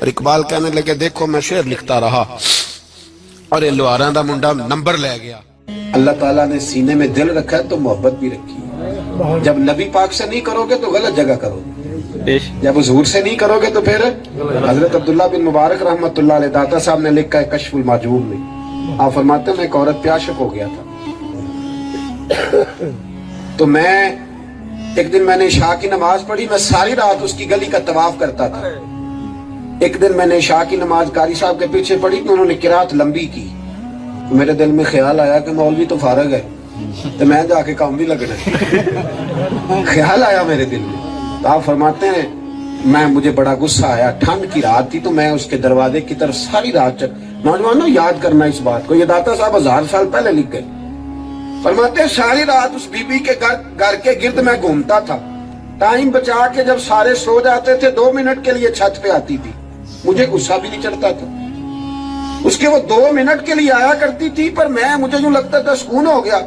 اور اقبال کہنے لگے دیکھو میں شعر لکھتا رہا اور یہ لوہاراں دا منڈا نمبر لے گیا. اللہ تعالیٰ نے سینے میں دل رکھا ہے تو محبت بھی رکھی ہے. جب نبی پاک سے نہیں کرو گے تو غلط جگہ کرو گے, جب حضور سے نہیں کرو گے تو پھر حضرت عبداللہ بن مبارک رحمت اللہ علیہ داتا صاحب نے لکھا ہے کشف المحجوب میں, آپ فرماتے ہیں میں ایک عورت پہ عاشق ہو گیا تھا. تو میں ایک دن میں نے عشاء کی نماز پڑھی, میں ساری رات اس کی گلی کا طواف کرتا تھا. ایک دن میں نے عشاء کی نماز قاری صاحب کے پیچھے پڑھی تو انہوں نے قرات لمبی کی. میرے دل میں خیال آیا کہ مولوی تو فارغ ہے تو میں جا کے کام بھی لگنا ہے. خیال آیا میرے دل میں. تو آپ فرماتے ہیں مجھے بڑا غصہ آیا, ٹھنڈ کی رات تھی تو میں اس کے دروازے کی طرف ساری رات نوجوانوں یاد کرنا اس بات کو, یہ داتا صاحب 1000 سال پہلے لکھ گئے. فرماتے ہیں ساری رات اس بی بی کے گھر کے گرد میں گھومتا تھا. ٹائم بچا کے جب سارے سو جاتے تھے 2 منٹ کے لیے چھت پہ آتی تھی, مجھے غصہ بھی نہیں چڑھتا تھا. اس کے وہ 2 منٹ کے لیے آیا کرتی تھی پر مجھے یوں لگتا تھا سکون ہو گیا.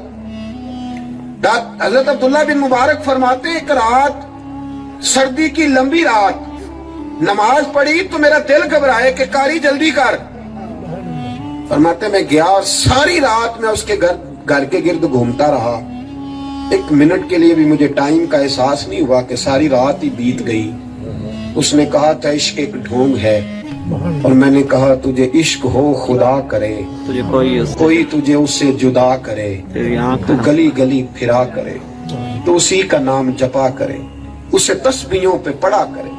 حضرت عبداللہ بن مبارک فرماتے ہیں ایک رات سردی کی لمبی رات نماز پڑھی تو میرا دل گھبرائے کہ قاری جلدی کر. فرماتے میں گیا اور ساری رات میں اس کے گھر کے گرد گھومتا رہا. 1 منٹ کے لیے بھی مجھے ٹائم کا احساس نہیں ہوا کہ ساری رات ہی بیت گئی. اس نے کہا تھا عشق ایک ڈھونگ ہے, اور میں نے کہا تجھے عشق ہو خدا کرے, کوئی تجھے اس سے جدا کرے, تو گلی گلی پھرا کرے, تو اسی کا نام جپا کرے, اسے تسبیحوں پہ پڑا کرے.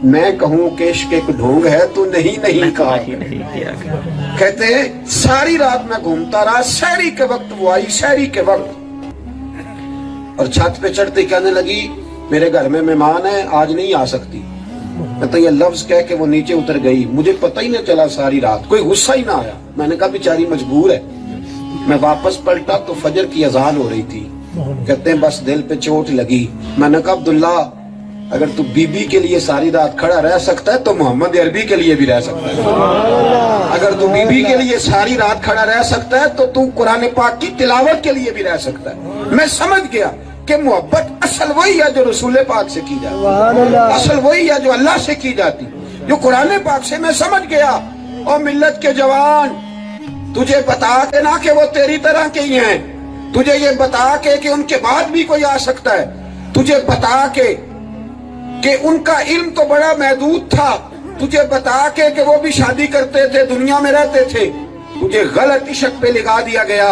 میں کہوں کہ عشق ایک ڈھونگ ہے تو نہیں کہا. کہتے ہیں ساری رات میں گھومتا رہا, سحری کے وقت وہ آئی, سحری کے وقت, اور چھت پہ چڑھتے کہنے لگی میرے گھر میں مہمان ہے آج نہیں آ سکتی. کہتا یہ لفظ کہہ کے وہ نیچے اتر گئی. مجھے پتہ ہی نہ چلا ساری رات, کوئی غصہ ہی نہ آیا. میں نے کہا بیچاری مجبور ہے. میں واپس پلٹا تو فجر کی اذان ہو رہی تھی. کہتے ہیں بس دل پہ چوٹ لگی. میں نے کہا عبداللہ اگر تو بی بی کے لیے ساری رات کھڑا رہ سکتا ہے تو محمد عربی کے لیے بھی رہ سکتا ہے. اگر تو بی بی کے لیے ساری رات کھڑا رہ سکتا ہے تو قرآن پاک کی تلاوت کے لیے بھی رہ سکتا ہے. میں سمجھ گیا کہ محبت اصل وہی ہے جو رسول پاک سے کی جاتی, اصل وہی ہے جو اللہ سے کی جاتی, جو قرآن پاک سے. میں سمجھ گیا. اور ملت کے جوان تجھے بتا کے نہ کہ وہ تیری طرح کے ہی ہیں, تجھے یہ بتا کے کہ ان کے بعد بھی کوئی آ سکتا ہے, تجھے بتا کے کہ ان کا علم تو بڑا محدود تھا, تجھے بتا کے کہ وہ بھی شادی کرتے تھے دنیا میں رہتے تھے, تجھے غلط عشق پہ لگا دیا گیا,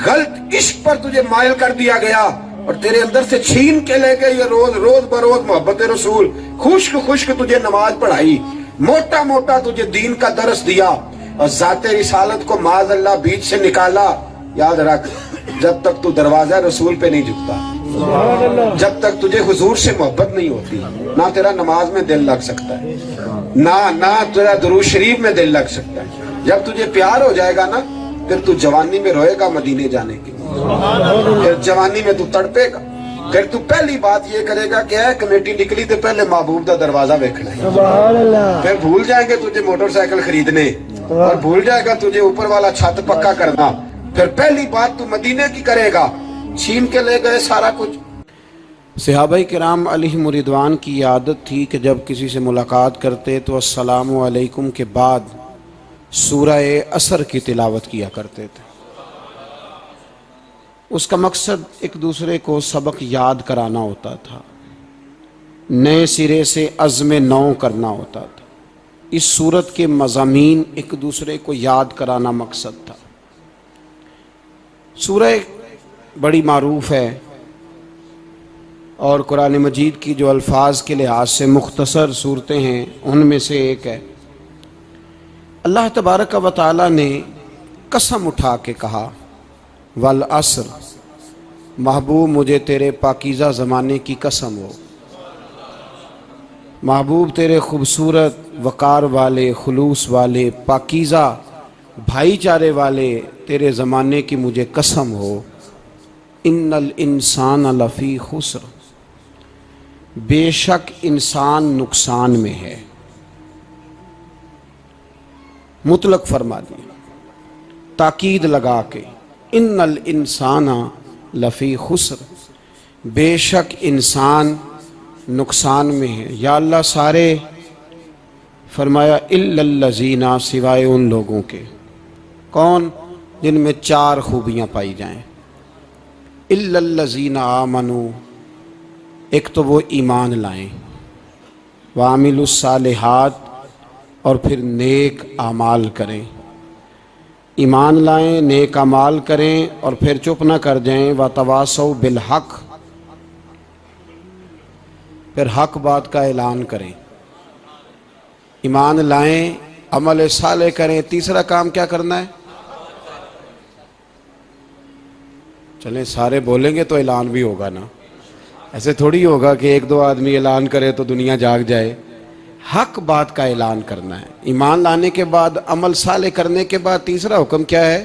غلط عشق پر تجھے مائل کر دیا گیا, اور تیرے اندر سے چھین کے لے گئے یہ روز بروز محبت رسول. خشک تجھے نماز پڑھائی, موٹا تجھے دین کا درس دیا, اور ذات رسالت کو معاذ اللہ بیچ سے نکالا. یاد رکھ جب تک تو دروازہ رسول پہ نہیں جھکتا, جب تک تجھے حضور سے محبت نہیں ہوتی, نہ تیرا نماز میں دل لگ سکتا ہے, نہ تیرا درود شریف میں دل لگ سکتا ہے. جب تجھے پیار ہو جائے گا نا پھر تو جوانی میں روئے گا مدینے جانے کے, پھر جوانی میں تو تڑپے گا. پھر تو پہلی بات یہ کرے گا کہ کمیٹی نکلی تو پہلے محبوب دا دروازہ دیکھنا ہے. پھر بھول جائیں گے تجھے موٹر سائیکل خریدنے, اور بھول جائے گا تجھے اوپر والا چھت پکا کرنا. پھر پہلی بات تو مدینے کی کرے گا. چھین کے لے گئے سارا کچھ. صحابہ کرام علیہم رضوان کی عادت تھی کہ جب کسی سے ملاقات کرتے تو السلام علیکم کے بعد سورہ عصر کی تلاوت کیا کرتے تھے. اس کا مقصد ایک دوسرے کو سبق یاد کرانا ہوتا تھا, نئے سرے سے عزم نو کرنا ہوتا تھا. اس سورت کے مضامین ایک دوسرے کو یاد کرانا مقصد تھا. سورہ بڑی معروف ہے اور قرآن مجید کی جو الفاظ کے لحاظ سے مختصر صورتیں ہیں ان میں سے ایک ہے. اللہ تبارک و تعالی نے قسم اٹھا کے کہا والعصر, محبوب مجھے تیرے پاکیزہ زمانے کی قسم ہو, محبوب تیرے خوبصورت وقار والے خلوص والے پاکیزہ بھائی چارے والے تیرے زمانے کی مجھے قسم ہو. ان الانسان لفی خسر, بے شک انسان نقصان میں ہے. مطلق فرما دیا, تاکید لگا کے, ان الانسان لفی خسر, بے شک انسان نقصان میں ہے. یا اللہ سارے فرمایا الا الذین، سوائے ان لوگوں کے، کون؟ جن میں 4 خوبیاں پائی جائیں۔ الا الذین آمنوا، ایک تو وہ ایمان لائیں، وعملوا الصالحات، اور پھر نیک اعمال کریں۔ ایمان لائیں، نیک اعمال کریں، اور پھر چپ نہ کر جائیں۔ وتواصوا بالحق، پھر حق بات کا اعلان کریں۔ ایمان لائیں، عمل صالح کریں، تیسرا کام کیا کرنا ہے؟ چلیں سارے بولیں گے تو اعلان بھی ہوگا نا، ایسے تھوڑی ہوگا کہ 1-2 آدمی اعلان کرے تو دنیا جاگ جائے۔ حق بات کا اعلان کرنا ہے۔ ایمان لانے کے بعد، عمل صالح کرنے کے بعد تیسرا حکم کیا ہے؟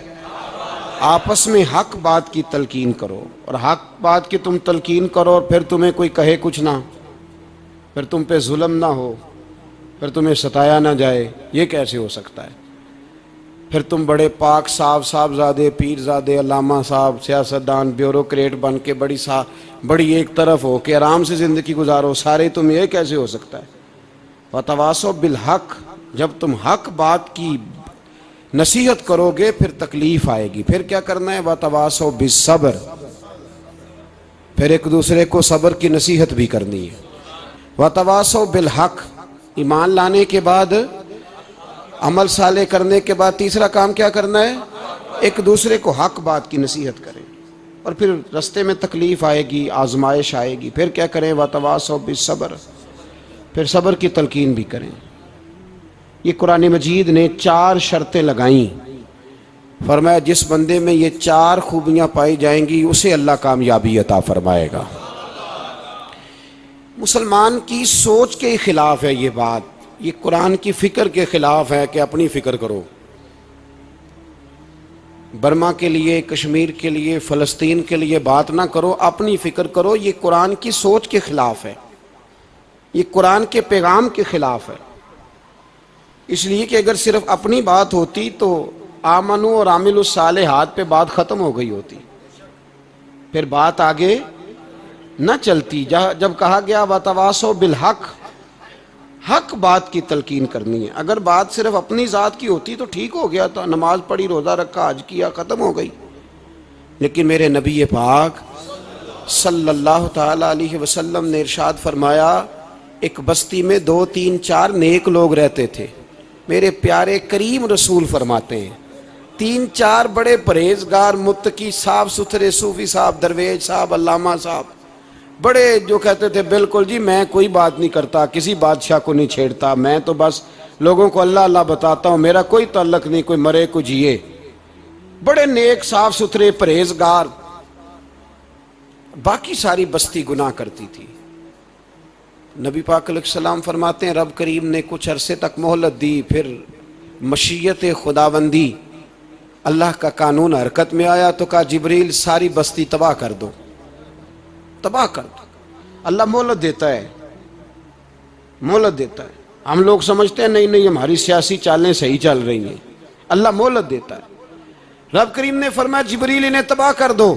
آپس میں حق بات کی تلقین کرو، اور حق بات کی تم تلقین کرو اور پھر تمہیں کوئی کہے کچھ نہ، پھر تم پہ ظلم نہ ہو، پھر تمہیں ستایا نہ جائے، یہ کیسے ہو سکتا ہے؟ پھر تم بڑے پاک صاحبزادے، پیر زادے، علامہ صاحب، سیاستدان، بیوروکریٹ بن کے بڑی ایک طرف ہو کے آرام سے زندگی گزارو سارے، تم یہ کیسے ہو سکتا ہے؟ وتواصوا بالحق، جب تم حق بات کی نصیحت کرو گے پھر تکلیف آئے گی، پھر کیا کرنا ہے؟ وتواصوا بالصبر، پھر ایک دوسرے کو صبر کی نصیحت بھی کرنی ہے۔ وتواصوا بالحق، ایمان لانے کے بعد، عمل صالح کرنے کے بعد تیسرا کام کیا کرنا ہے؟ ایک دوسرے کو حق بات کی نصیحت کریں، اور پھر رستے میں تکلیف آئے گی، آزمائش آئے گی، پھر کیا کریں؟ وتواصوا بالصبر، پھر صبر کی تلقین بھی کریں۔ یہ قرآن مجید نے 4 شرطیں لگائیں، فرمایا جس بندے میں یہ 4 خوبیاں پائی جائیں گی اسے اللہ کامیابی عطا فرمائے گا۔ مسلمان کی سوچ کے خلاف ہے یہ بات، یہ قرآن کی فکر کے خلاف ہے کہ اپنی فکر کرو۔ برما کے لیے، کشمیر کے لیے، فلسطین کے لیے بات نہ کرو، اپنی فکر کرو۔ یہ قرآن کی سوچ کے خلاف ہے، یہ قرآن کے پیغام کے خلاف ہے۔ اس لیے کہ اگر صرف اپنی بات ہوتی تو آمنو اور عاملوا الصالحات پہ بات ختم ہو گئی ہوتی، پھر بات آگے نہ چلتی۔ جب کہا گیا وتواصوا بالحق، حق بات کی تلقین کرنی ہے۔ اگر بات صرف اپنی ذات کی ہوتی تو ٹھیک ہو گیا تھا، نماز پڑھی، روزہ رکھا، حج کیا، ختم ہو گئی۔ لیکن میرے نبی پاک صلی اللہ تعالی علیہ وسلم نے ارشاد فرمایا، ایک بستی میں 2 3 4 نیک لوگ رہتے تھے۔ میرے پیارے کریم رسول فرماتے ہیں 3 4 بڑے پرہیزگار، متقی، صاف ستھرے صوفی صاحب، درویش صاحب، علامہ صاحب، بڑے جو کہتے تھے بالکل جی میں کوئی بات نہیں کرتا، کسی بادشاہ کو نہیں چھیڑتا، میں تو بس لوگوں کو اللہ اللہ بتاتا ہوں، میرا کوئی تعلق نہیں، کوئی مرے کوئی جیے، بڑے نیک، صاف ستھرے، پرہیزگار۔ باقی ساری بستی گناہ کرتی تھی۔ نبی پاک علیہ السلام فرماتے ہیں رب کریم نے کچھ عرصے تک مہلت دی، پھر مشیت خداوندی، اللہ کا قانون حرکت میں آیا تو کہا جبریل ساری بستی تباہ کر دو، تباہ کر دو۔ اللہ مہلت دیتا ہے، مہلت دیتا ہے۔ ہم لوگ سمجھتے ہیں نہیں ہماری سیاسی چالیں صحیح چل رہی ہیں، اللہ مہلت دیتا ہے۔ رب کریم نے فرمایا جبریل انہیں تباہ کر دو،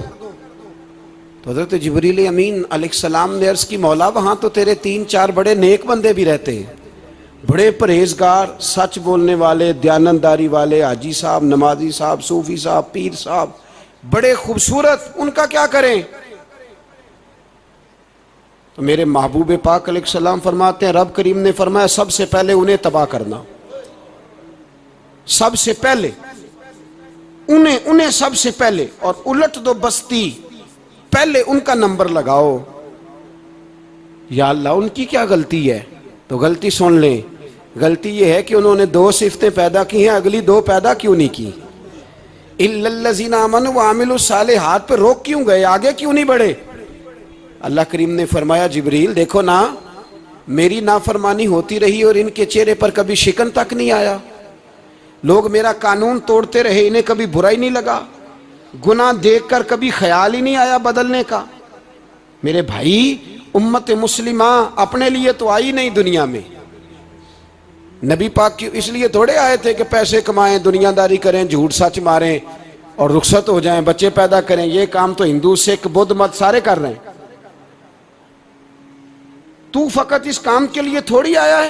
تو حضرت جبریل امین علیہ السلام نے عرض کی مولا وہاں تو تیرے 3 4 بڑے نیک بندے بھی رہتے ہیں، بڑے پرہیزگار، سچ بولنے والے، دیانتداری والے، حاجی صاحب، نمازی صاحب، صوفی صاحب، پیر صاحب، بڑے خوبصورت، ان کا کیا کریں؟ تو میرے محبوب پاک علیہ السلام فرماتے ہیں رب کریم نے فرمایا سب سے پہلے انہیں تباہ کرنا، سب سے پہلے انہیں سب سے پہلے، اور الٹ دو بستی، پہلے ان کا نمبر لگاؤ۔ یا اللہ ان کی کیا غلطی ہے؟ تو غلطی سن لیں، غلطی یہ ہے کہ انہوں نے 2 صفتیں پیدا کی ہیں، اگلی 2 پیدا کیوں نہیں کی؟ الا الذین آمنوا وعملوا الصالحات پہ روک کیوں گئے؟ آگے کیوں نہیں بڑھے؟ اللہ کریم نے فرمایا جبریل دیکھو نا، میری نافرمانی ہوتی رہی اور ان کے چہرے پر کبھی شکن تک نہیں آیا، لوگ میرا قانون توڑتے رہے، انہیں کبھی برا ہی نہیں لگا، گناہ دیکھ کر کبھی خیال ہی نہیں آیا بدلنے کا۔ میرے بھائی امت مسلمہ اپنے لیے تو آئی نہیں دنیا میں، نبی پاک کی اس لیے تھوڑے آئے تھے کہ پیسے کمائیں، دنیا داری کریں، جھوٹ سچ ماریں اور رخصت ہو جائیں، بچے پیدا کریں۔ یہ کام تو ہندو، سکھ، بدھ مت سارے کر رہے ہیں، تو فقط اس کام کے لیے تھوڑی آیا ہے۔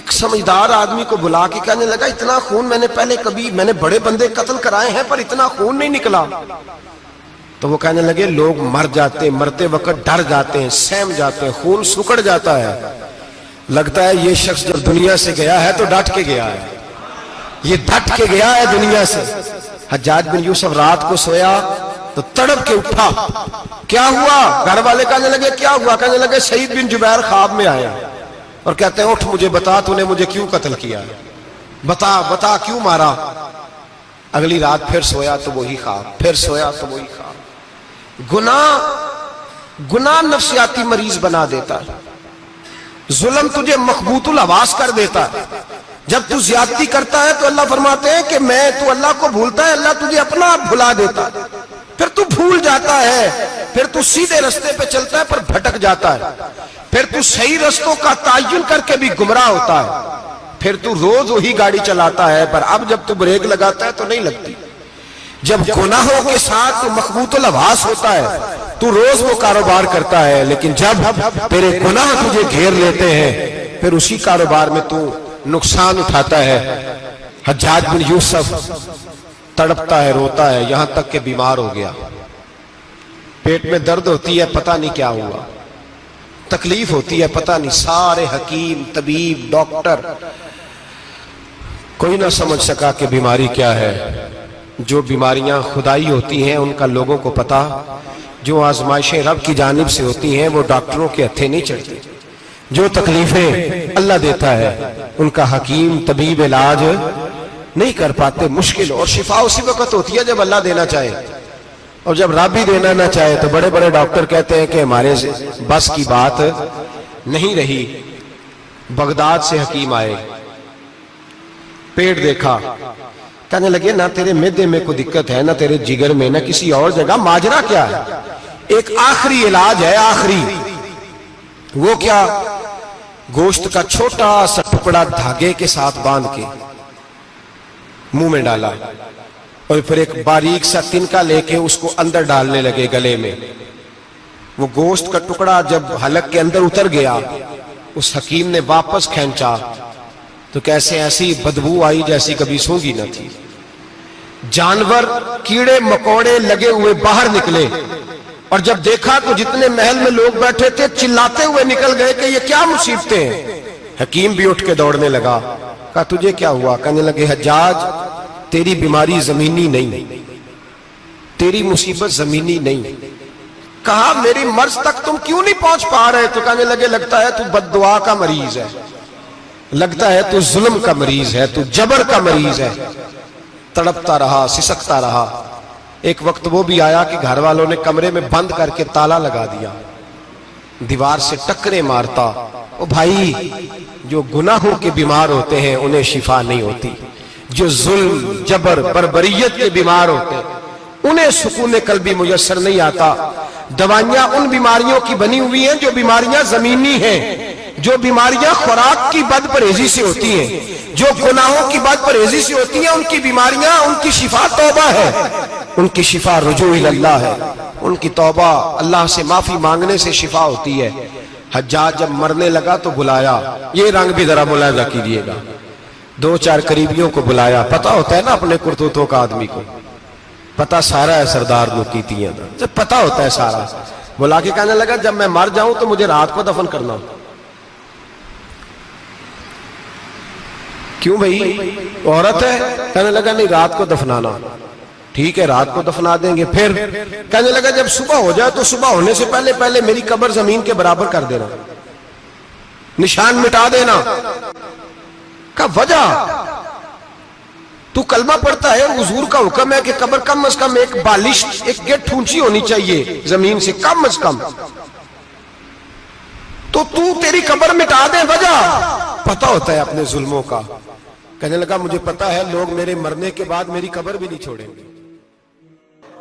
ایک سمجھدار آدمی کو بلا کے کہنے لگا اتنا خون میں نے بڑے بندے قتل کرائے ہیں پر اتنا خون نہیں نکلا. تو وہ کہنے لگے لوگ مر جاتے ہیں, مرتے وقت ڈر جاتے ہیں, سہم جاتے ہیں, خون سکڑ جاتا ہے. لگتا ہے یہ شخص جب دنیا سے گیا ہے تو ڈٹ کے گیا ہے, یہ ڈٹ کے گیا ہے دنیا سے. حجاج بن یوسف رات کو سویا تو تڑپ کے اٹھا. کیا ہوا؟ گھر والے کہنے لگے کیا ہوا؟ کہنے لگے سعید بن جبیر خواب میں آیا اور کہتے ہیں اٹھ مجھے بتا تو نے مجھے کیوں قتل کیا, بتا کیوں مارا. اگلی رات پھر سویا تو وہی خواب, پھر سویا تو وہی خواب. گناہ نفسیاتی مریض بنا دیتا ہے, ظلم تجھے مخبوط الحواس کر دیتا ہے. جب تو زیادتی کرتا ہے تو اللہ فرماتے ہیں کہ تو اللہ کو بھولتا ہے, اللہ تجھے اپنا آپ بھلا دیتا ہے. پھر تو بھول جاتا ہے, پھر تو سیدھے رستے پہ چلتا ہے پر بھٹک جاتا ہے. پھر تو صحیح رستوں کا تعین کر کے بھی گمراہ ہوتا ہے. پھر تو روز وہی گاڑی چلاتا ہے پر اب جب تو بریک لگاتا ہے تو نہیں لگتی. جب گناہوں کے ساتھ تو مخبوط الحواس ہوتا ہے تو روز وہ کاروبار کرتا ہے, لیکن جب تیرے گناہ تجھے گھیر لیتے ہیں پھر اسی کاروبار میں تو نقصان اٹھاتا ہے. حجاج بن یوسف تڑپتا ہے, روتا ہے, یہاں تک کہ بیمار ہو گیا. پیٹ میں درد ہوتی ہے, پتہ نہیں کیا ہوا, تکلیف ہوتی ہے پتہ نہیں. سارے حکیم, طبیب, ڈاکٹر کوئی نہ سمجھ سکا کہ بیماری کیا ہے. جو بیماریاں خدائی ہوتی ہیں ان کا لوگوں کو پتا, جو آزمائشیں رب کی جانب سے ہوتی ہیں وہ ڈاکٹروں کے ہتھے نہیں چڑھتی. جو تکلیفیں اللہ دیتا ہے ان کا حکیم طبیب علاج نہیں کر پاتے, مشکل. اور شفا اسی وقت ہوتی ہے جب اللہ دینا چاہے, اور جب رب بھی دینا نہ چاہے تو بڑے بڑے ڈاکٹر کہتے ہیں کہ ہمارے بس کی بات نہیں رہی. بغداد سے حکیم آئے, پیٹ دیکھا, کہنے لگے نہ تیرے معدے میں کوئی دقت ہے, نہ تیرے جگر میں, نہ کسی اور جگہ, ماجرا کیا ہے؟ ایک آخری علاج ہے, آخری. وہ کیا؟ گوشت کا چھوٹا سا ٹکڑا دھاگے کے ساتھ باندھ کے منہ میں ڈالا اور پھر ایک باریک سا تنکا لے کے اس کو اندر ڈالنے لگے گلے میں. وہ گوشت کا ٹکڑا جب حلق کے اندر اتر گیا, اس حکیم نے واپس کھینچا تو کیسے ایسی بدبو آئی جیسی کبھی سونگی نہ تھی. جانور, کیڑے مکوڑے لگے ہوئے باہر نکلے, اور جب دیکھا تو جتنے محل میں لوگ بیٹھے تھے چلاتے ہوئے نکل گئے کہ یہ کیا مصیبتیں ہیں. حکیم بھی اٹھ کے دوڑنے لگا. کہا تجھے کیا ہوا؟ کہنے لگے حجاج تیری بیماری زمینی نہیں, تیری مصیبت زمینی نہیں. کہا میری مرض تک تم کیوں نہیں پہنچ پا رہے؟ تو کہنے لگے لگتا ہے تو بد دعا کا مریض ہے, لگتا ہے تو ظلم کا مریض ہے, تو جبر کا مریض ہے. تڑپتا رہا, سسکتا رہا. ایک وقت وہ بھی آیا کہ گھر والوں نے کمرے میں بند کر کے تالا لگا دیا, دیوار سے ٹکرے مارتا. او بھائی, جو گناہوں کے بیمار ہوتے ہیں انہیں شفا نہیں ہوتی. جو ظلم, جبر, بربریت کے بیمار ہوتے ہیں انہیں سکون قلبی میسر نہیں آتا. دوائیاں ان بیماریوں کی بنی ہوئی ہیں جو بیماریاں زمینی ہیں, جو بیماریاں خوراک کی بد پرہیزی سے ہوتی ہیں, جو گناہوں کی بد پرہیزی سے ہوتی ہیں, ان کی بیماریاں, ان کی شفا توبہ ہے, ان کی شفا رجوع اللہ ہے, ان کی توبہ اللہ سے معافی مانگنے سے شفا ہوتی ہے. حجاج جب مرنے لگا تو بلایا, یہ رنگ بھی ذرا ملاحظہ کیجئے گا, 2-4 قریبیوں کو بلایا. پتا ہوتا ہے نا اپنے کرتوتوں کا آدمی کو, پتا سارا ہے سردار نکیتیاں, جب پتا ہوتا ہے سارا. بلا کے کہنے لگا جب میں مر جاؤں تو مجھے رات کو دفن کرنا. کیوں بھائی, عورت ہے؟ کہنے لگا نہیں, رات کو دفنانا. ٹھیک ہے رات کو دفنا دیں گے. پھر کہنے لگا جب صبح ہو جائے تو صبح ہونے سے پہلے پہلے میری قبر زمین کے برابر کر دینا, نشان مٹا دینا. کا وجہ تو کلمہ پڑھتا ہے, حضور کا حکم ہے کہ قبر کم از کم ایک بالش, ایک گیٹ اونچی ہونی چاہیے زمین سے کم از کم, تو تیری قبر مٹا دے. وجہ پتا ہوتا ہے اپنے ظلموں کا. کہنے لگا مجھے پتا ہے لوگ میرے مرنے کے بعد میری قبر بھی نہیں چھوڑیں گے.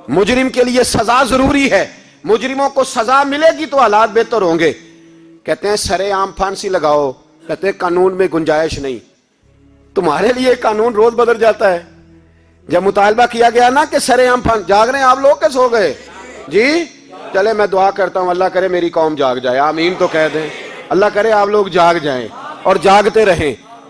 مجرم کے لیے سزا ضروری ہے, مجرموں کو سزا ملے گی تو حالات بہتر ہوں گے. کہتے ہیں سرے عام پھانسی لگاؤ, کہتے ہیں قانون میں گنجائش نہیں. تمہارے لیے قانون روز بدل جاتا ہے. جب مطالبہ کیا گیا نا کہ سرے عام پھانسی, جاگ رہے ہیں آپ لوگ کہ سو گئے جی؟ چلے میں دعا کرتا ہوں اللہ کرے میری قوم جاگ جائے, آمین تو کہہ دیں. اللہ کرے آپ لوگ جاگ جائیں اور جاگتے رہیں.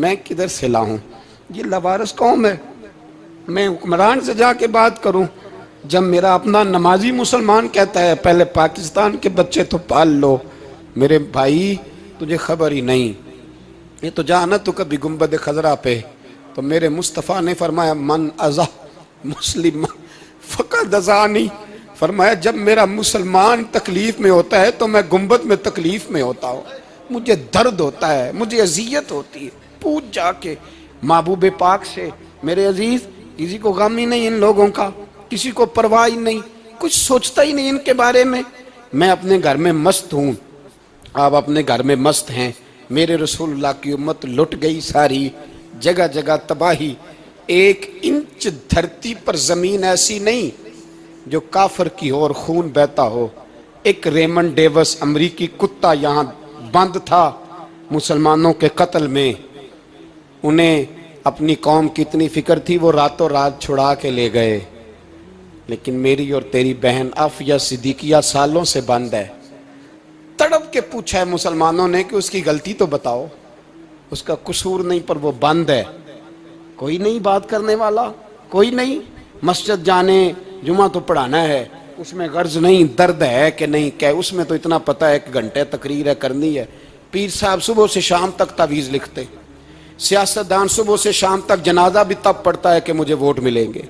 میں کدھر سے لاؤں؟ یہ لوارث قوم ہے، میں حکمران سے جا کے بات کروں؟ جب میرا اپنا نمازی مسلمان کہتا ہے پہلے پاکستان کے بچے تو پال لو، میرے بھائی تجھے خبر ہی نہیں، یہ تو جانا تو کبھی گنبد خضرا پہ، تو میرے مصطفیٰ نے فرمایا من ازا مسلم فقط ازانی، فرمایا جب میرا مسلمان تکلیف میں ہوتا ہے تو میں گنبد میں تکلیف میں ہوتا ہوں، مجھے درد ہوتا ہے، مجھے اذیت ہوتی ہے۔ پوچھ جا کے محبوب پاک سے، میرے عزیز کسی کو غم ہی نہیں ان لوگوں کا، کسی کو پرواہ ہی نہیں، کچھ سوچتا ہی نہیں ان کے بارے میں۔ میں اپنے گھر میں مست ہوں، آپ اپنے گھر میں مست ہیں، میرے رسول اللہ کی امت لٹ گئی ساری، جگہ جگہ تباہی، ایک انچ دھرتی پر زمین ایسی نہیں جو کافر کی ہو اور خون بہتا ہو۔ ایک ریمن ڈیوس امریکی کتا یہاں بند تھا مسلمانوں کے قتل میں، انہیں اپنی قوم کی اتنی فکر تھی وہ راتوں رات چھڑا کے لے گئے، لیکن میری اور تیری بہن عافیہ صدیقیہ سالوں سے بند ہے۔ تڑپ کے پوچھا ہے مسلمانوں نے کہ اس کی غلطی تو بتاؤ، اس کا قصور نہیں پر وہ بند ہے، کوئی نہیں بات کرنے والا، کوئی نہیں۔ مسجد جانے جمعہ تو پڑھانا ہے، اس میں غرض نہیں درد ہے کہ نہیں کہ اس میں تو اتنا پتہ ہے کہ گھنٹے تقریر ہے کرنی ہے۔ پیر صاحب صبح سے شام تک تعویذ لکھتے، سیاستدان صبح سے شام تک جنازہ بھی تب پڑتا ہے کہ مجھے ووٹ ملیں گے۔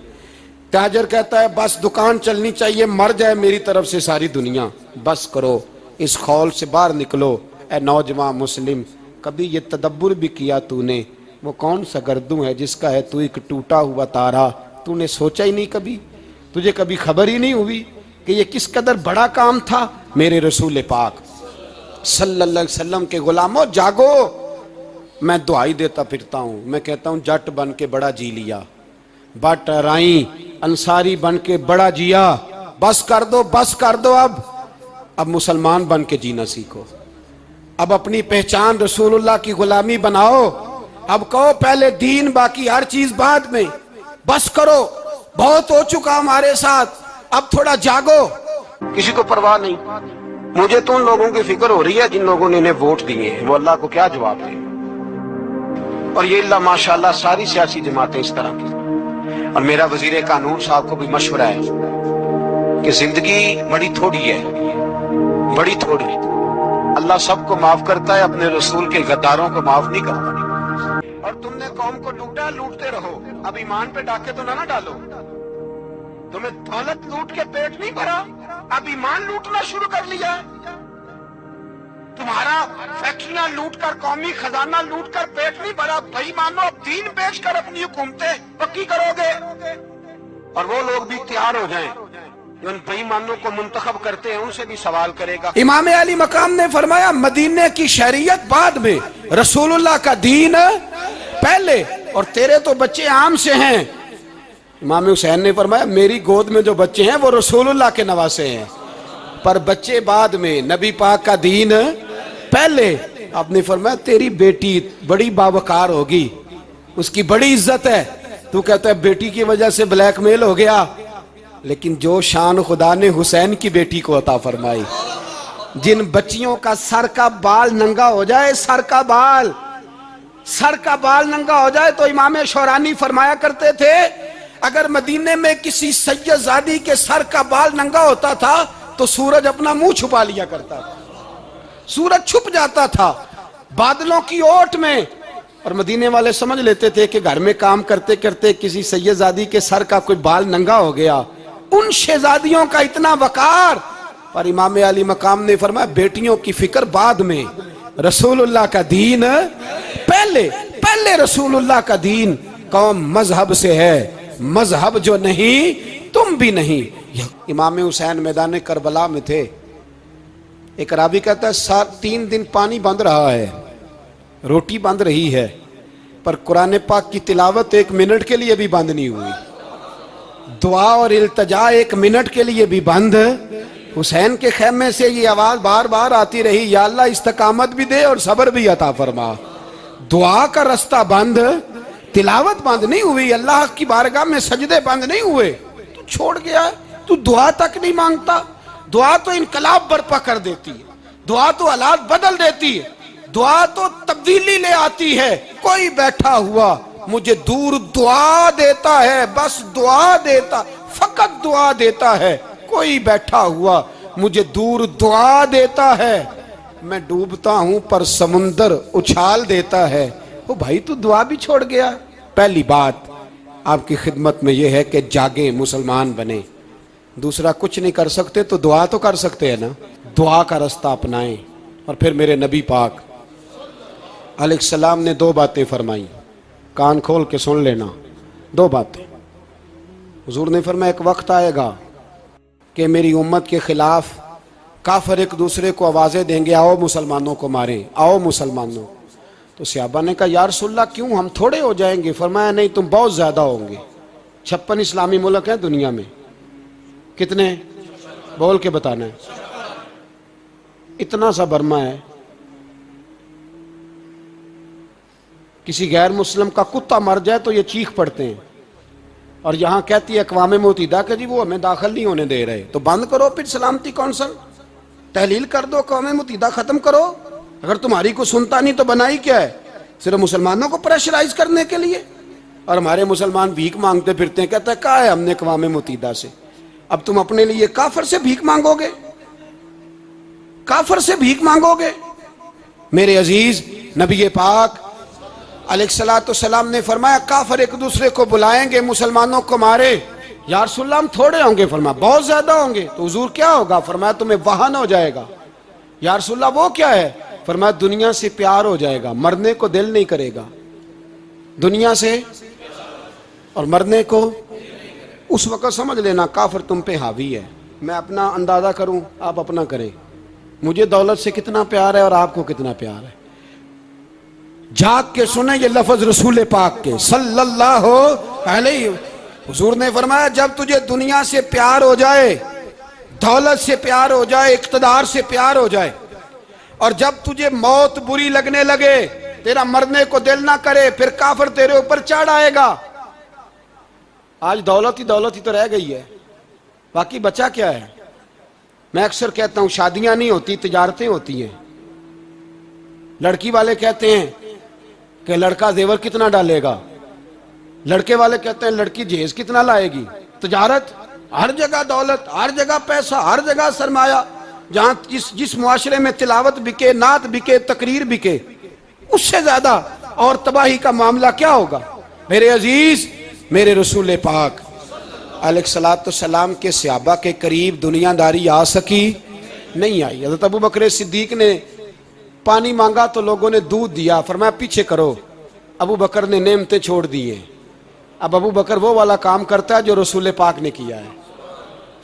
تاجر کہتا ہے بس دکان چلنی چاہیے، مر جائے میری طرف سے ساری دنیا، بس کرو اس خول سے باہر نکلو۔ اے نوجوان مسلم، کبھی یہ تدبر بھی کیا تو نے وہ کون سا گردوں ہے جس کا ہے تو ایک ٹوٹا ہوا تارا؟ تو نے سوچا ہی نہیں کبھی، تجھے کبھی خبر ہی نہیں ہوئی کہ یہ کس قدر بڑا کام تھا؟ میرے رسول پاک صلی اللہ علیہ وسلم کے غلاموں جاگو۔ میں دعائی دیتا پھرتا ہوں، میں کہتا ہوں جٹ بن کے بڑا جی لیا، بٹ رائیں انصاری بن کے بڑا جیا، بس کر دو بس کر دو، اب مسلمان بن کے جینا سیکھو، اب اپنی پہچان رسول اللہ کی غلامی بناؤ، اب کہو پہلے دین باقی ہر چیز بعد میں، بس کرو بہت ہو چکا ہمارے ساتھ، اب تھوڑا جاگو۔ کسی کو پرواہ نہیں۔ مجھے تو ان لوگوں کی فکر ہو رہی ہے جن لوگوں نے انہیں ووٹ دیے ہیں، وہ اللہ کو کیا جواب دیں؟ اور یہ اللہ ماشاءاللہ ساری سیاسی جماعتیں اس طرح کی۔ اور میرا وزیر قانون صاحب کو بھی مشورہ ہے کہ زندگی بڑی تھوڑی ہے، بڑی تھوڑی، اللہ سب کو معاف کرتا ہے، اپنے رسول کے غداروں کو معاف نہیں کرتا۔ اور تم نے قوم کو لوٹا، لوٹتے رہو، اب ایمان پہ ڈاکے تو نہ ڈالو۔ تمہیں دولت لوٹ کے پیٹ نہیں بھرا، اب ایمان لوٹنا شروع کر لیا۔ تمہارا فیکٹریاں لوٹ کر، قومی خزانہ لوٹ کر پیٹ نہیں بھرا، بھائی مانو اب دین بیچ کر اپنی حکومتیں پکی کرو گے۔ اور وہ لوگ بھی تیار ہو جائیں جو ان بے ایمانوں کو منتخب کرتے ہیں، ان سے بھی سوال کرے گا۔ امام علی مقام نے فرمایا مدینے کی شریعت بعد میں، رسول اللہ کا دین پہلے، اور تیرے تو بچے عام سے ہیں۔ امام حسین نے فرمایا میری گود میں جو بچے ہیں وہ رسول اللہ کے نواسے ہیں، پر بچے بعد میں، نبی پاک کا دین پہلے۔ آپ نے فرمایا تیری بیٹی بڑی باوقار ہوگی، اس کی بڑی عزت ہے، تو کہتا ہے بیٹی کی وجہ سے بلیک میل ہو گیا، لیکن جو شان خدا نے حسین کی بیٹی کو عطا فرمائی، جن بچیوں کا سر کا بال ننگا ہو جائے، سر کا بال ننگا ہو جائے، تو امام شورانی فرمایا کرتے تھے اگر مدینے میں کسی سید زادی کے سر کا بال ننگا ہوتا تھا تو سورج اپنا منہ چھپا لیا کرتا تھا، سورج چھپ جاتا تھا بادلوں کی اوٹ میں، اور مدینے والے سمجھ لیتے تھے کہ گھر میں کام کرتے کرتے کسی سید زادی کے سر کا کوئی بال ننگا ہو گیا۔ ان شہزادیوں کا اتنا وقار، اور امام علی مقام نے فرمایا بیٹیوں کی فکر بعد میں، رسول اللہ کا دین پہلے رسول اللہ کا دین۔ قوم مذہب سے ہے، مذہب جو نہیں تم بھی نہیں۔ امام حسین میدان کربلا میں تھے، ایک راوی کہتا ہے 3 دن پانی بند رہا ہے، روٹی بند رہی ہے، پر قرآن پاک کی تلاوت 1 منٹ کے لیے بھی بند نہیں ہوئی، دعا اور التجا 1 منٹ کے لیے بھی بند۔ حسین کے خیمے سے یہ آواز بار بار آتی رہی، یا اللہ استقامت بھی دے اور صبر بھی عطا فرما۔ دعا کا رستہ بند، تلاوت بند نہیں ہوئی، اللہ کی بارگاہ میں سجدے بند نہیں ہوئے، تو چھوڑ گیا، تو دعا تک نہیں مانگتا۔ دعا تو انقلاب برپا کر دیتی ہے، دعا تو حالات بدل دیتی ہے۔ دعا تو تبدیلی لے آتی ہے. کوئی بیٹھا ہوا مجھے دور دعا دیتا ہے, بس دعا دیتا, فقط دعا دیتا ہے. کوئی بیٹھا ہوا مجھے دور دعا دیتا ہے, میں ڈوبتا ہوں پر سمندر اچھال دیتا ہے. وہ بھائی تو دعا بھی چھوڑ گیا. پہلی بات آپ کی خدمت میں یہ ہے کہ جاگیں, مسلمان بنیں. دوسرا کچھ نہیں کر سکتے تو دعا تو کر سکتے ہیں نا, دعا کا رستہ اپنائیں. اور پھر میرے نبی پاک علیہ السلام نے 2 باتیں فرمائی, کان کھول کے سن لینا. 2 باتیں حضور نے فرمایا ایک وقت آئے گا کہ میری امت کے خلاف کافر ایک دوسرے کو آوازیں دیں گے, آؤ مسلمانوں کو ماریں, آؤ مسلمانوں. تو صحابہ نے کہا یا رسول اللہ کیوں, ہم تھوڑے ہو جائیں گے؟ فرمایا نہیں, تم بہت زیادہ ہوں گے. 56 اسلامی ملک ہیں دنیا میں, کتنے بول کے بتانا ہے. اتنا سا برما ہے, کسی غیر مسلم کا کتا مر جائے تو یہ چیخ پڑتے ہیں, اور یہاں کہتی ہے اقوام متحدہ کہ جی وہ ہمیں داخل نہیں ہونے دے رہے. تو بند کرو پھر سلامتی کونسل, تحلیل کر دو, اقوام متحدہ ختم کرو. اگر تمہاری کو سنتا نہیں تو بنائی کیا ہے؟ صرف مسلمانوں کو پریشرائز کرنے کے لیے. اور ہمارے مسلمان بھیک مانگتے پھرتے ہیں, کہتا ہے کہا ہے ہم نے اقوام متحدہ سے. اب تم اپنے لیے کافر سے بھیک مانگو گے, کافر سے بھیک مانگو گے؟ میرے عزیز نبی پاک علیہ الصلوۃ والسلام نے فرمایا کافر ایک دوسرے کو بلائیں گے مسلمانوں کو مارے. یا رسول اللہ ہم تھوڑے ہوں گے؟ فرمایا بہت زیادہ ہوں گے. تو حضور کیا ہوگا؟ فرمایا تمہیں وہن ہو جائے گا. یا رسول اللہ وہ کیا ہے؟ فرمایا دنیا سے پیار ہو جائے گا, مرنے کو دل نہیں کرے گا. دنیا سے اور مرنے کو. اس وقت سمجھ لینا کافر تم پہ حاوی ہے. میں اپنا اندازہ کروں, آپ اپنا کریں. مجھے دولت سے کتنا پیار ہے اور آپ کو کتنا پیار ہے. جاگ کے سنیں یہ لفظ رسول پاک کے صلی اللہ علیہ. حضور نے فرمایا جب تجھے دنیا سے پیار ہو جائے, دولت سے پیار ہو جائے, اقتدار سے پیار ہو جائے, اور جب تجھے موت بری لگنے لگے, تیرا مرنے کو دل نہ کرے, پھر کافر تیرے اوپر چڑھ آئے گا. آج دولت ہی تو رہ گئی ہے, باقی بچا کیا ہے؟ میں اکثر کہتا ہوں شادیاں نہیں ہوتی, تجارتیں ہوتی ہیں. لڑکی والے کہتے ہیں کہ لڑکا زیور کتنا ڈالے گا, لڑکے والے کہتے ہیں لڑکی جہیز کتنا لائے گی. تجارت, ہر جگہ دولت, ہر جگہ پیسہ, ہر جگہ سرمایہ. جہاں جس معاشرے میں تلاوت بکے, نعت بکے, تقریر بکے, اس سے زیادہ اور تباہی کا معاملہ کیا ہوگا؟ میرے عزیز میرے رسول پاک علیہ الصلوۃ والسلام کے صحابہ کے قریب دنیا داری آ سکی نہیں آئی. حضرت ابو بکر صدیق نے پانی مانگا تو لوگوں نے دودھ دیا, فرمایا پیچھے کرو. ابو بکر نے نعمتیں چھوڑ دی ہیں. اب ابو بکر وہ والا کام کرتا ہے جو رسول پاک نے کیا ہے.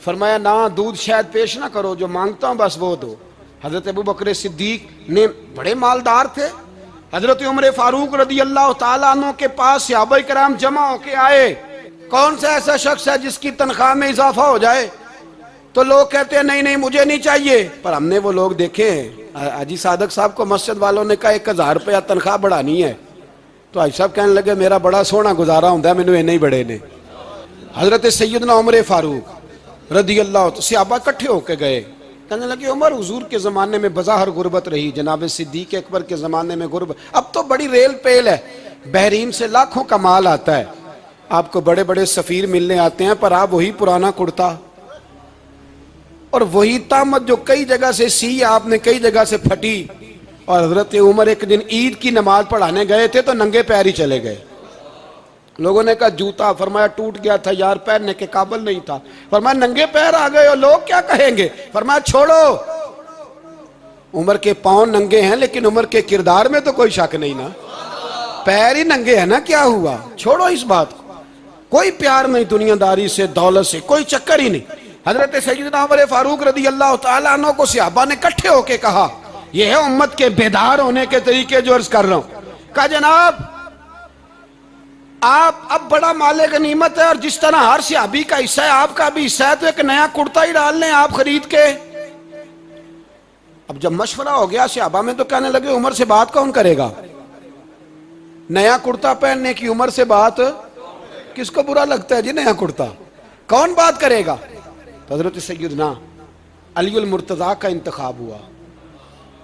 فرمایا نہ دودھ شاید پیش نہ کرو, جو مانگتا ہوں بس وہ دو. حضرت ابو بکر صدیق نے بڑے مالدار تھے. حضرت عمر فاروق رضی اللہ تعالیٰ عنہ کے پاس صحابہ کرام جمع ہو کے آئے. کون سا ایسا شخص ہے جس کی تنخواہ میں اضافہ ہو جائے؟ تو لوگ کہتے ہیں نہیں مجھے نہیں چاہیے. پر ہم نے وہ لوگ دیکھے ہیں. حاجی صادق صاحب کو مسجد والوں نے کہا 1000 روپیہ تنخواہ بڑھانی ہے, تو حاجی صاحب کہنے لگے میرا بڑا سونا گزارا ہوتا ہے, مینوں نہیں بڑے نے. حضرت سیدنا عمر فاروق رضی اللہ عنہ صحابہ اکٹھے ہو کے گئے, کہنے لگے عمر حضور کے زمانے میں بظاہر غربت رہی, جناب صدیق اکبر کے زمانے میں غربت, اب تو بڑی ریل پیل ہے, بحرین سے لاکھوں کا مال آتا ہے, آپ کو بڑے بڑے سفیر ملنے آتے ہیں, پر آپ وہی پرانا کرتا اور وہی تامت جو کئی جگہ سے سی آپ نے کئی جگہ سے پھٹی. اور حضرت عمر ایک دن عید کی نماز پڑھانے گئے تھے تو ننگے پیر ہی چلے گئے. لوگوں نے کہا جوتا, فرمایا ٹوٹ گیا تھا یار, پہننے کے قابل نہیں تھا. فرمایا ننگے پیر آ گئے اور لوگ کیا کہیں گے؟ فرمایا چھوڑو, عمر کے پاؤں ننگے ہیں لیکن عمر کے کردار میں تو کوئی شک نہیں نا, پیر ہی ننگے ہیں نا, کیا ہوا؟ چھوڑو اس بات کو. کوئی پیار نہیں دنیا داری سے, دولت سے, کوئی چکر ہی نہیں. حضرت سیدنا عمر فاروق رضی اللہ تعالیٰ عنہ کو صحابہ نے اکٹھے ہو کے کہا, یہ ہے امت کے بیدار ہونے کے طریقے جو عرض کر رہا ہوں. کہا جناب آپ اب بڑا مال غنیمت ہے, اور جس طرح ہر صحابی کا حصہ ہے آپ کا بھی حصہ ہے, تو ایک نیا کرتا ہی ڈال لیں آپ خرید کے. اب جب مشورہ ہو گیا صحابہ میں تو کہنے لگے عمر سے بات کون کرے گا؟ نیا کرتا پہننے کی عمر سے بات کس کو برا لگتا ہے جی؟ نیا کرتا کون بات کرے گا؟ تو حضرت سیدنا علی المرتضیٰ کا انتخاب ہوا.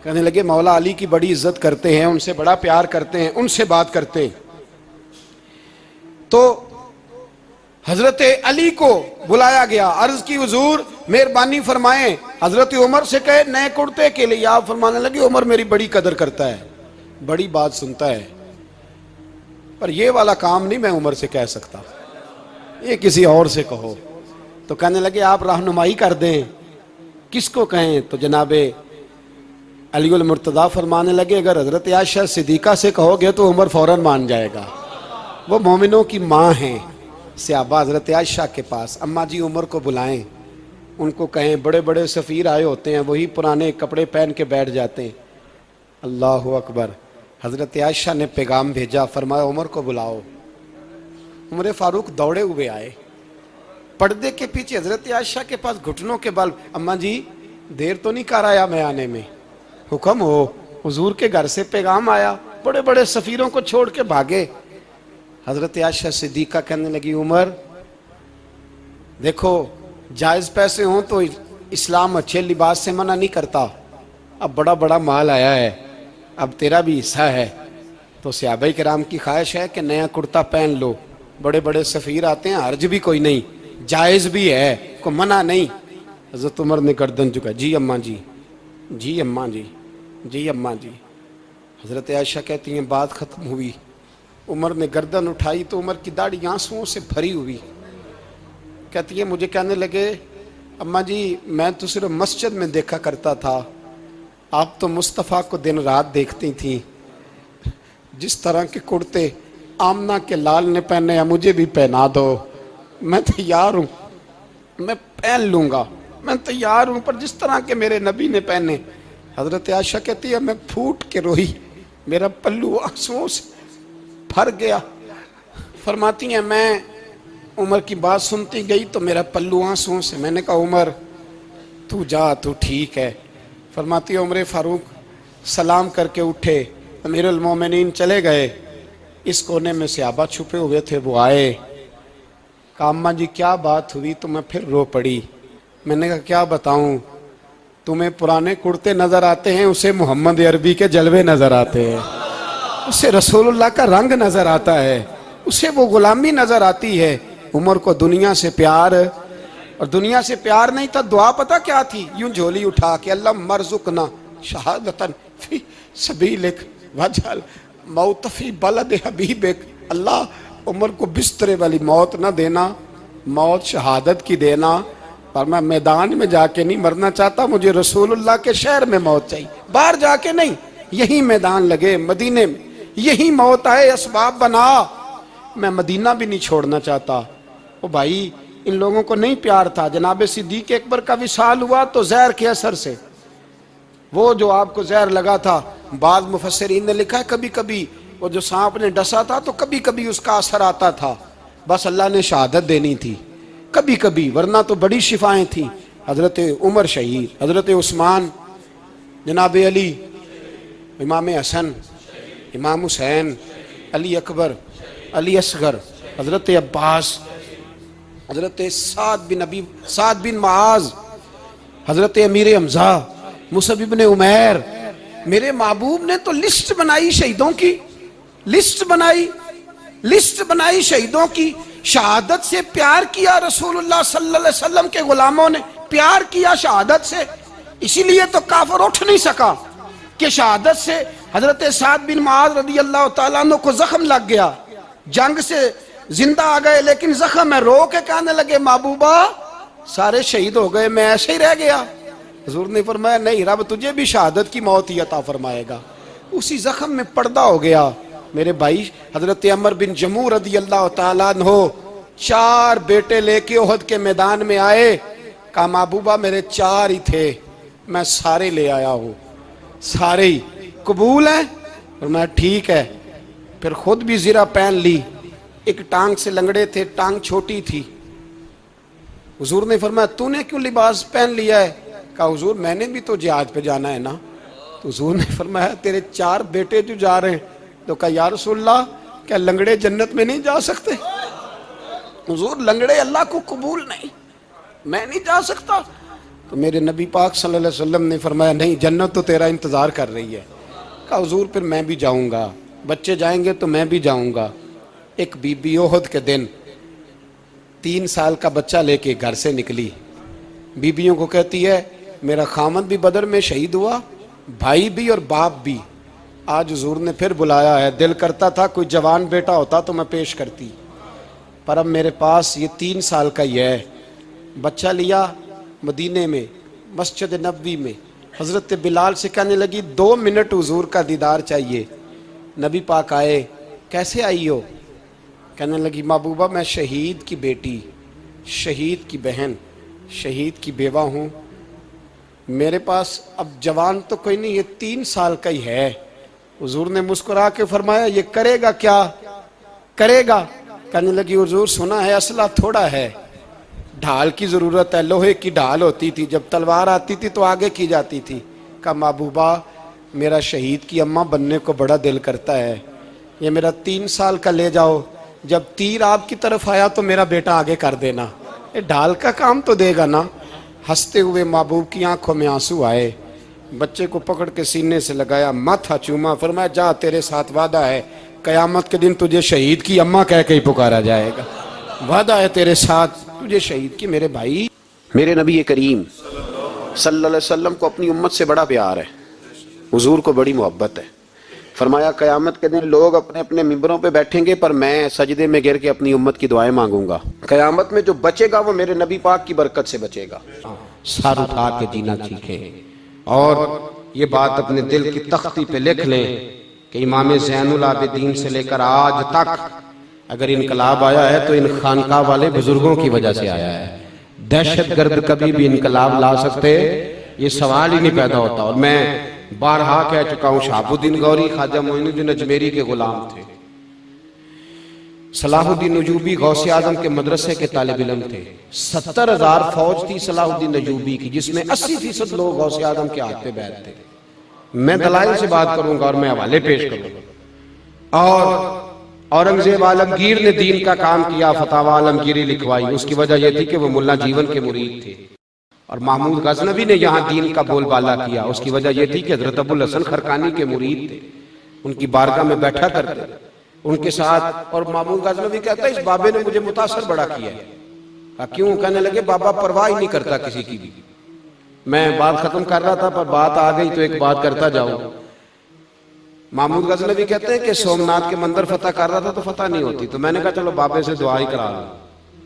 کہنے لگے مولا علی کی بڑی عزت کرتے ہیں، ان سے بڑا پیار کرتے ہیں، ان سے بات کرتے ہیں۔ تو حضرت علی کو بلایا گیا، عرض کی حضور مہربانی فرمائیں، حضرت عمر سے کہے نئے کرتے کے لیے۔ آپ فرمانے لگے عمر میری بڑی قدر کرتا ہے، بڑی بات سنتا ہے، پر یہ والا کام نہیں میں عمر سے کہہ سکتا، یہ کسی اور سے کہو۔ تو کہنے لگے آپ رہنمائی کر دیں، کس کو کہیں؟ تو جناب علی المرتضیٰ فرمانے لگے اگر حضرت عائشہ صدیقہ سے کہو گے تو عمر فوراً مان جائے گا، وہ مومنوں کی ماں ہیں۔ صحابہ حضرت عائشہ کے پاس، اماں جی عمر کو بلائیں، ان کو کہیں، بڑے بڑے سفیر آئے ہوتے ہیں، وہی پرانے کپڑے پہن کے بیٹھ جاتے ہیں۔ اللہ اکبر، حضرت عائشہ نے پیغام بھیجا، فرمایا عمر کو بلاؤ۔ عمر فاروق دوڑے ہوئے آئے، پردے کے پیچھے حضرت عائشہ کے پاس گھٹنوں کے بل، اماں جی دیر تو نہیں کر آیا میں آنے میں؟ حکم ہو، حضور کے گھر سے پیغام آیا، بڑے بڑے سفیروں کو چھوڑ کے بھاگے۔ حضرت عائشہ صدیقہ کہنے لگی عمر دیکھو جائز پیسے ہوں تو اسلام اچھے لباس سے منع نہیں کرتا، اب بڑا بڑا مال آیا ہے، اب تیرا بھی حصہ ہے، تو صحابہ کرام کی خواہش ہے کہ نیا کرتا پہن لو، بڑے بڑے سفیر آتے ہیں، حرج بھی کوئی نہیں، جائز بھی ہے، کوئی منع نہیں۔ حضرت عمر نے گردن جھکا، جی اماں جی، جی اماں جی، جی اماں جی۔ حضرت عائشہ کہتی ہیں بات ختم ہوئی، عمر نے گردن اٹھائی تو عمر کی داڑھی آنسوؤں سے بھری ہوئی، کہتی ہے مجھے کہنے لگے اماں جی میں تو صرف مسجد میں دیکھا کرتا تھا، آپ تو مصطفیٰ کو دن رات دیکھتی تھیں، جس طرح کے کرتے آمنہ کے لال نے پہنے ہیں مجھے بھی پہنا دو، میں تیار ہوں، میں پہن لوں گا، میں تیار ہوں، پر جس طرح کے میرے نبی نے پہنے۔ حضرت عائشہ کہتی ہے میں پھوٹ کے روئی، میرا پلو آنسوؤں سے بھر گیا۔ فرماتی ہیں میں عمر کی بات سنتی گئی تو میرا پلو آنسوؤں سے، میں نے کہا عمر تو جا، تو ٹھیک ہے۔ فرماتی ہے عمر فاروق سلام کر کے اٹھے، امیر المومنین چلے گئے، اس کونے میں صحابہ چھپے ہوئے تھے، وہ آئے، کہا اماں جی کیا بات ہوئی؟ تو میں پھر رو پڑی۔ میں نے کہا کیا بتاؤں، تمہیں پرانے کرتے نظر آتے ہیں، اسے محمد عربی کے جلوے نظر آتے ہیں، اسے رسول اللہ کا رنگ نظر آتا ہے، اسے وہ غلامی نظر آتی ہے۔ عمر کو دنیا سے پیار، اور دنیا سے پیار نہیں تھا، دعا پتہ کیا تھی؟ یوں جھولی اٹھا کے اللہ مرزقنا شہادتن فی سبیلک وجعل موت فی بلد حبیبک، اللہ عمر کو بسترے والی موت نہ دینا، موت شہادت کی دینا، پر میں میدان میں جا کے نہیں مرنا چاہتا، مجھے رسول اللہ کے شہر میں موت چاہیے، باہر جا کے نہیں، یہی میدان لگے مدینے میں، یہی موت آئے، اسباب بنا، میں مدینہ بھی نہیں چھوڑنا چاہتا۔ او بھائی ان لوگوں کو نہیں پیار تھا، جناب صدیق اکبر کا وصال ہوا تو زہر کے اثر سے، وہ جو آپ کو زہر لگا تھا، بعض مفسرین نے لکھا ہے کبھی کبھی وہ جو سانپ نے ڈسا تھا تو کبھی کبھی اس کا اثر آتا تھا، بس اللہ نے شہادت دینی تھی کبھی کبھی، ورنہ تو بڑی شفائیں تھیں۔ حضرت عمر شہید، حضرت عثمان، جناب علی، امام حسن، امام حسین، علی اکبر، علی اصغر، حضرت عباس، حضرت سعد بن معاذ، حضرت امیر حمزہ، مصعب بن عمیر۔ میرے محبوب نے تو لسٹ بنائی شہیدوں کی، لسٹ بنائی شہیدوں کی، شہادت سے پیار کیا رسول اللہ صلی اللہ علیہ وسلم کے غلاموں نے، پیار کیا شہادت سے، اسی لیے تو کافر اٹھ نہیں سکا کہ شہادت سے حضرت سعد بن معاذ رضی اللہ تعالیٰ عنہ کو زخم لگ گیا، جنگ سے زندہ آ گئے لیکن زخم ہے، رو کے کہنے لگے محبوبہ سارے شہید ہو گئے میں ایسے ہی رہ گیا۔ حضور نے فرمایا نہیں، رب تجھے بھی شہادت کی موت ہی عطا فرمائے گا، اسی زخم میں پردہ ہو گیا۔ میرے بھائی حضرت عمر بن جموح رضی اللہ تعالیٰ عنہ 4 بیٹے لے کے احد کے میدان میں آئے، کہا محبوبہ میرے 4 ہی تھے، میں سارے لے آیا ہوں، سارے ہی قبول ہیں؟ فرمایا ٹھیک ہے، پھر خود بھی زرہ پہن لی، ایک ٹانگ سے لنگڑے تھے، ٹانگ چھوٹی تھی، حضور نے فرمایا تو نے کیوں لباس پہن لیا ہے؟ کہا حضور میں نے بھی تو جہاد پہ جانا ہے نا۔ تو حضور نے فرمایا تیرے 4 بیٹے جو جا رہے ہیں، تو کہا یا رسول اللہ کیا لنگڑے جنت میں نہیں جا سکتے؟ حضور لنگڑے اللہ کو قبول نہیں، میں نہیں جا سکتا؟ تو میرے نبی پاک صلی اللہ علیہ وسلم نے فرمایا نہیں، جنت تو تیرا انتظار کر رہی ہے۔ کہا حضور پھر میں بھی جاؤں گا، بچے جائیں گے تو میں بھی جاؤں گا۔ ایک بی بی احد کے دن 3 سال کا بچہ لے کے گھر سے نکلی، بیویوں کو کہتی ہے میرا خامد بھی بدر میں شہید ہوا، بھائی بھی اور باپ بھی، آج حضور نے پھر بلایا ہے، دل کرتا تھا کوئی جوان بیٹا ہوتا تو میں پیش کرتی، پر اب میرے پاس یہ 3 سال کا ہی ہے۔ بچہ لیا مدینے میں مسجد نبوی میں، حضرت بلال سے کہنے لگی 2 منٹ حضور کا دیدار چاہیے۔ نبی پاک آئے، کیسے آئی ہو؟ کہنے لگی محبوبہ میں شہید کی بیٹی، شہید کی بہن، شہید کی بیوہ ہوں، میرے پاس اب جوان تو کوئی نہیں، یہ 3 سال کا ہی ہے۔ حضور نے مسکرا کے فرمایا یہ کرے گا کیا؟ کرے گا؟ کہنے لگی حضور سنا ہے اسلحہ تھوڑا ہے، ڈھال کی ضرورت ہے، لوہے کی ڈھال ہوتی تھی، جب تلوار آتی تھی تو آگے کی جاتی تھی۔ کہا محبوبہ میرا شہید کی اماں بننے کو بڑا دل کرتا ہے، یہ میرا 3 سال کا لے جاؤ، جب تیر آپ کی طرف آیا تو میرا بیٹا آگے کر دینا، یہ ڈھال کا کام تو دے گا نا۔ ہنستے ہوئے محبوب کی آنکھوں میں آنسو آئے، بچے کو پکڑ کے سینے سے لگایا، ماتھا چوما، فرمایا جا تیرے ساتھ وعدہ ہے قیامت کے دن تجھے شہید کی اماں کہہ کے ہی پکارا جائے گا، وعدہ ہے تیرے ساتھ تجھے شہید کی۔ میرے بھائی، میرے نبی کریم صلی اللہ علیہ وسلم کو اپنی امت سے بڑا پیار ہے، حضور کو بڑی محبت ہے۔ فرمایا قیامت کے دن لوگ اپنے اپنے ممبروں پہ بیٹھیں گے پر میں سجدے میں گر کے اپنی امت کی دعائیں مانگوں گا، قیامت میں جو بچے گا وہ میرے نبی پاک کی برکت سے بچے گا۔ سر اٹھا کے جینا سیکھیں، اور یہ بات اپنے دل کی تختی پہ لکھ لیں کہ امام زین العابدین سے لے کر آج تک اگر انقلاب آیا ہے تو ان خانقاہ والے بزرگوں کی وجہ سے آیا ہے۔ دہشت گرد کبھی بھی انقلاب لا سکتے، یہ سوال ہی نہیں پیدا ہوتا۔ اور میں بارہا کہہ چکا ہوں، شہاب الدین غوری خواجہ معین الدین اجمیری کے غلام تھے، صلاح الدین نجوبی غوث اعظم کے مدرسے کے طالب علم تھے، 70,000 فوج تھی صلاح الدین نجوبی کی، جس میں 80% لوگ غوث اعظم کے ہاتھ پہ بیعت تھے۔ میں دلائل سے بات کروں گا اور میں حوالے پیش کروں گا۔ اور اورنگزیب عالمگیر نے دین کا کام کیا، فتاوی عالمگیری لکھوائی، اس کی وجہ یہ تھی کہ وہ ملا جیون کے مرید تھے۔ اور محمود غزنوی نے یہاں دین کا بول بالا کیا، اس کی وجہ یہ تھی کہ حضرت ابو الحسن خرقانی کے مرید تھے، ان کی بارگاہ میں بیٹھا کرتے ان کے ساتھ۔ اور محمود غزنوی کہتا ہے اس بابے نے مجھے متاثر بڑا کیا ہے۔ کہا کیوں؟ کہنے لگے بابا پرواہ ہی نہیں کرتا کسی کی بھی۔ میں بات ختم کر رہا تھا پر بات آ گئی تو ایک بات کرتا جاؤں۔ محمود غزنوی کہتے ہیں کہ سومناتھ کے مندر فتح کر رہا تھا تو فتح نہیں ہوتی، تو میں نے کہا چلو بابے سے دعا ہی کرا لوں۔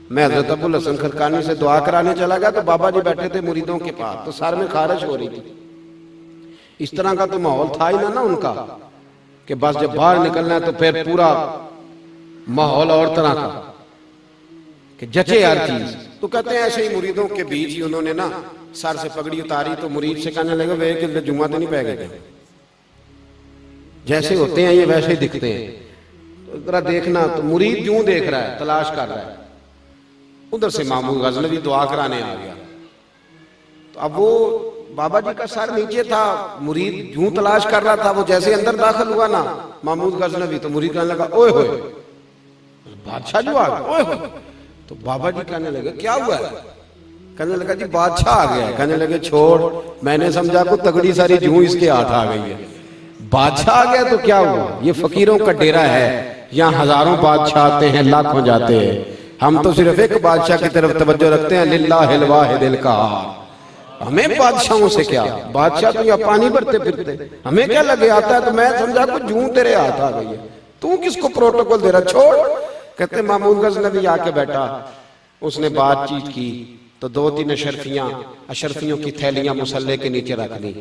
میں حضرت ابو الحسن خرقانی سے دعا کرانے چلا گیا تو بابا جی بیٹھے تھے مریدوں کے پاس، تو سر میں خارش ہو رہی تھی۔ اس طرح کا تو ماحول تھا ہی نہ ان کا کہ بس جب باہر نکلنا ہے تو پھر پورا ماحول اور طرح کا کہ جچے ہر چیز۔ تو کہتے ہیں ایسے ہی مریدوں کے بیچ ہی انہوں نے نا سر سے پگڑی اتاری تو مرید سے کہنے لگے وہ کہ جمعہ تو نہیں پہ گئے، جیسے ہوتے ہیں یہ ویسے ہی دکھتے ہیں، تو ذرا دیکھنا۔ تو مرید کیوں دیکھ رہا ہے، تلاش کر رہا ہے۔ ادھر سے محمود غزنوی دعا کرانے آ گیا، تو اب وہ بابا جی کا سر نیچے تھا، مرید جوں تلاش کر رہا تھا، وہ جیسے اندر داخل ہوا نا محمود غزنوی تو مرید کہنے لگا اوئے ہوئے، بادشاہ جو آ گیا، اوئے ہوئے۔ تو بابا جی کہنے لگے کیا ہوا ہے؟ کہنے لگا جی بادشاہ آ گیا ہے۔ کہنے لگے چھوڑ، میں نے سمجھا کو تگڑی ساری جوں اس کے ہاتھ آ گئی ہے، بادشاہ آ گیا تو کیا ہوا؟ یہ فقیروں کا ڈیرہ ہے، یہاں ہزاروں بادشاہ آتے ہیں، لاکھوں جاتے ہیں، ہم تو صرف ایک بادشاہ کی طرف توجہ رکھتے ہیں، للہ الواحد القہار۔ ہمیں بادشاہوں سے کیا، بادشاہ تو یا پانی بھرتے پھرتے، ہمیں کیا لگے آتا ہے؟ تو میں سمجھا کہ جوں تیرے ہاتھ آ گئی ہے، تو کس کو پروٹوکول دے رہا، چھوڑ۔ کہتے محمود غزنوی آ کے بیٹھا، اس نے بات چیت کی تو 2-3 اشرفیوں کی تھیلیاں مسلح کے نیچے رکھ دی۔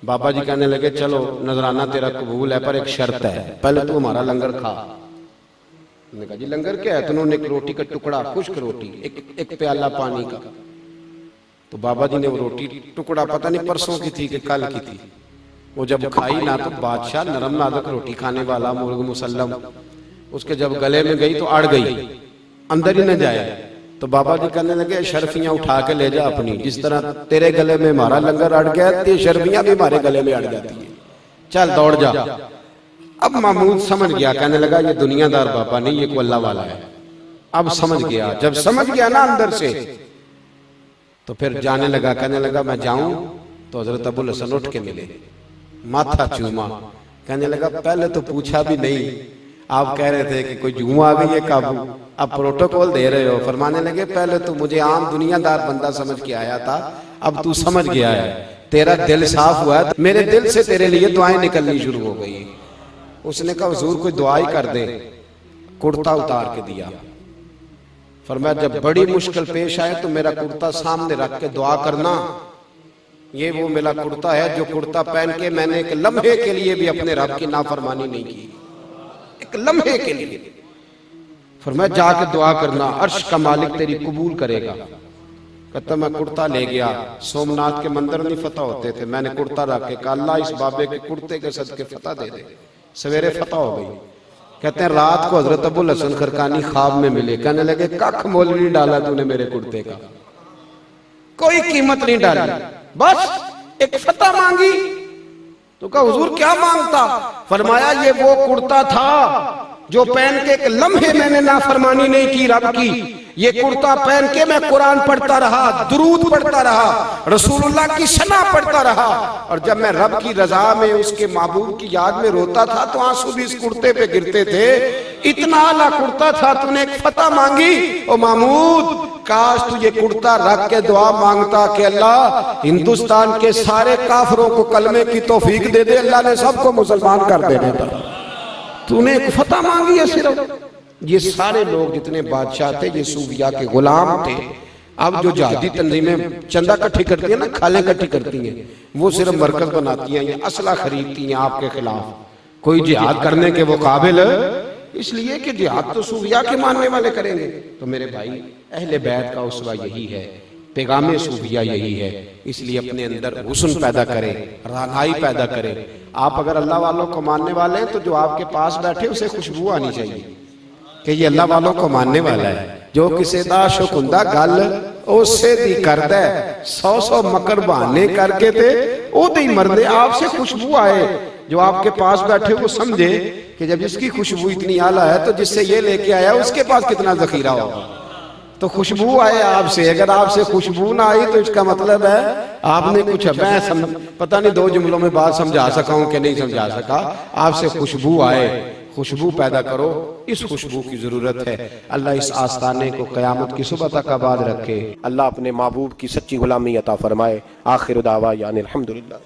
بابا جی کہنے لگے چلو نذرانہ تیرا قبول ہے پر ایک شرط ہے، پہلے تو ہمارا لنگر کھا۔ نے کہا جی لنگر کیا ہے؟ تو انہوں نے ایک روٹی کا ٹکڑا، خشک روٹی، ایک پیالہ پانی کا۔ تو بابا جی نے وہ روٹی ٹکڑا پتہ نہیں پرسوں کی تھی کہ کل کی تھی، وہ جب کھائی نہ تو بادشاہ نرم نازک روٹی کھانے والا مرغ مسلم، اس کے جب گلے میں گئی تو اڑ گئی، اندر ہی نہ جائے۔ تو بابا جی کہنے لگے شرفیاں اٹھا کے لے جا اپنی، جس طرح تیرے گلے میں ہمارا لنگر اڑ گیا تے شرفیاں بھی ہمارے گلے میں اڑ جاتی ہیں، چل دوڑ جا۔ اب محمود سمجھ گیا، کہنے لگا یہ دنیا دار بابا نہیں، یہ کوئی اللہ والا ہے۔ اب سمجھ گیا، جب سمجھ گیا نا اندر سے تو پھر جانے لگا، کہنے لگا میں جاؤں؟ تو حضرت ابو الحسن اٹھ کے ملے، ماتھا چوما، کہنے لگا پہلے تو پوچھا بھی نہیں، آپ کہہ رہے تھے کہ کوئی جوں آ گئی ہے قابو، اب پروٹوکول دے رہے ہو۔ فرمانے لگے پہلے تو مجھے عام دنیا دار بندہ سمجھ کے آیا تھا، اب تو سمجھ گیا ہے، تیرا دل صاف ہوا ہے، میرے دل سے تیرے لیے دعائیں نکلنی شروع ہو گئی۔ اس نے کہا حضور کوئی دعائی کر دے، کرتا اتار کے دیا۔ فرمایا جب بڑی مشکل پیش آئے تو میرا کرتا سامنے رکھ کے دعا کرنا، یہ وہ میرا کرتا ہے جو کرتا پہن کے میں نے ایک لمحے کے لیے بھی اپنے رب کی نافرمانی نہیں کی، ایک لمحے کے لیے۔ فرمایا جا کے دعا کرنا، عرش کا مالک تیری قبول کرے گا۔ کہتا میں کرتا لے گیا، سومناتھ کے مندر نہیں فتح ہوتے تھے، میں نے کرتا رکھ کے کہا اللہ اس بابے کے کرتے کے صدقے فتح دے دے۔ سویرے فتح ہو گئی۔ کہتے ہیں رات کو حضرت ابو الحسن خرقانی خواب میں ملے، کہنے لگے ککھ مول نہیں ڈالا تو نے میرے کرتے کا، کوئی قیمت نہیں ڈالی، بس ایک فتح مانگی۔ تو کہا حضور کیا مانگتا؟ فرمایا یہ وہ کرتا تھا جو پہن کے ایک لمحے میں نے نافرمانی نہیں کی رب کی، یہ کرتا پہن کے میں قرآن پڑھتا رہا، درود پڑھتا رہا، رسول اللہ کی ثنا پڑھتا رہا، اور جب میں رب کی رضا میں اس کے محبوب کی یاد میں روتا تھا تو آنسو بھی اس کرتے پہ گرتے تھے۔ اتنا اعلیٰ کرتا تھا، تو نے ایک فتح مانگی۔ او محمود کاش تو یہ کرتا رکھ کے دعا مانگتا کہ اللہ ہندوستان کے سارے کافروں کو کلمے کی توفیق دے دے، اللہ نے سب کو مسلمان کر دے دیتا۔ تو نے ایک فتح مانگی ہے صرف۔ یہ سارے لوگ جتنے بادشاہ تھے یہ صوفیاء کے غلام تھے۔ اب جو جہادی تنظیمیں چندہ کٹھی کرتی ہیں نا، کھالیں کٹھی کرتی ہیں، وہ صرف مرکز بناتی ہیں، یہ اسلحہ خریدتی ہیں آپ کے خلاف، کوئی جہاد کرنے کے وہ قابل ہے؟ اس لیے کہ جہاد تو صوفیاء کے ماننے والے کریں گے۔ تو میرے بھائی اہل بیت کا اسوہ یہی ہے، پیغام صوفیاء یہی ہے، اس لیے اپنے اندر حسن پیدا کریں، رہنائی پیدا کریں۔ آپ اگر اللہ والوں کو ماننے والے ہیں تو جو آپ کے پاس بیٹھے اسے خوشبو آنی چاہیے کہ یہ اللہ والوں کو ماننے والا ہے۔ جو کسی دا شکندہ گل اسے دی کرد ہے، 100 مکر بہانے کر کے تے او دی مردے، آپ سے خوشبو آئے، جو آپ کے پاس بیٹھے وہ سمجھے کہ جب اس کی خوشبو اتنی اعلیٰ ہے تو جس سے یہ لے کے آیا اس کے پاس کتنا ذخیرہ ہوگا۔ تو خوشبو آئے آپ سے، اگر آپ سے خوشبو نہ آئی تو اس کا مطلب ہے آپ نے کچھ، میں پتہ نہیں 2 جملوں میں بات سمجھا سکا ہوں کہ نہیں سمجھا سکا، آپ سے خوشبو آئے، خوشبو پیدا کرو، اس خوشبو کی ضرورت ہے۔ اللہ اس آستانے کو قیامت کی صبح تک آباد رکھے۔ اللہ اپنے محبوب کی سچی غلامی عطا فرمائے۔ آخر دعوانا الحمدللہ۔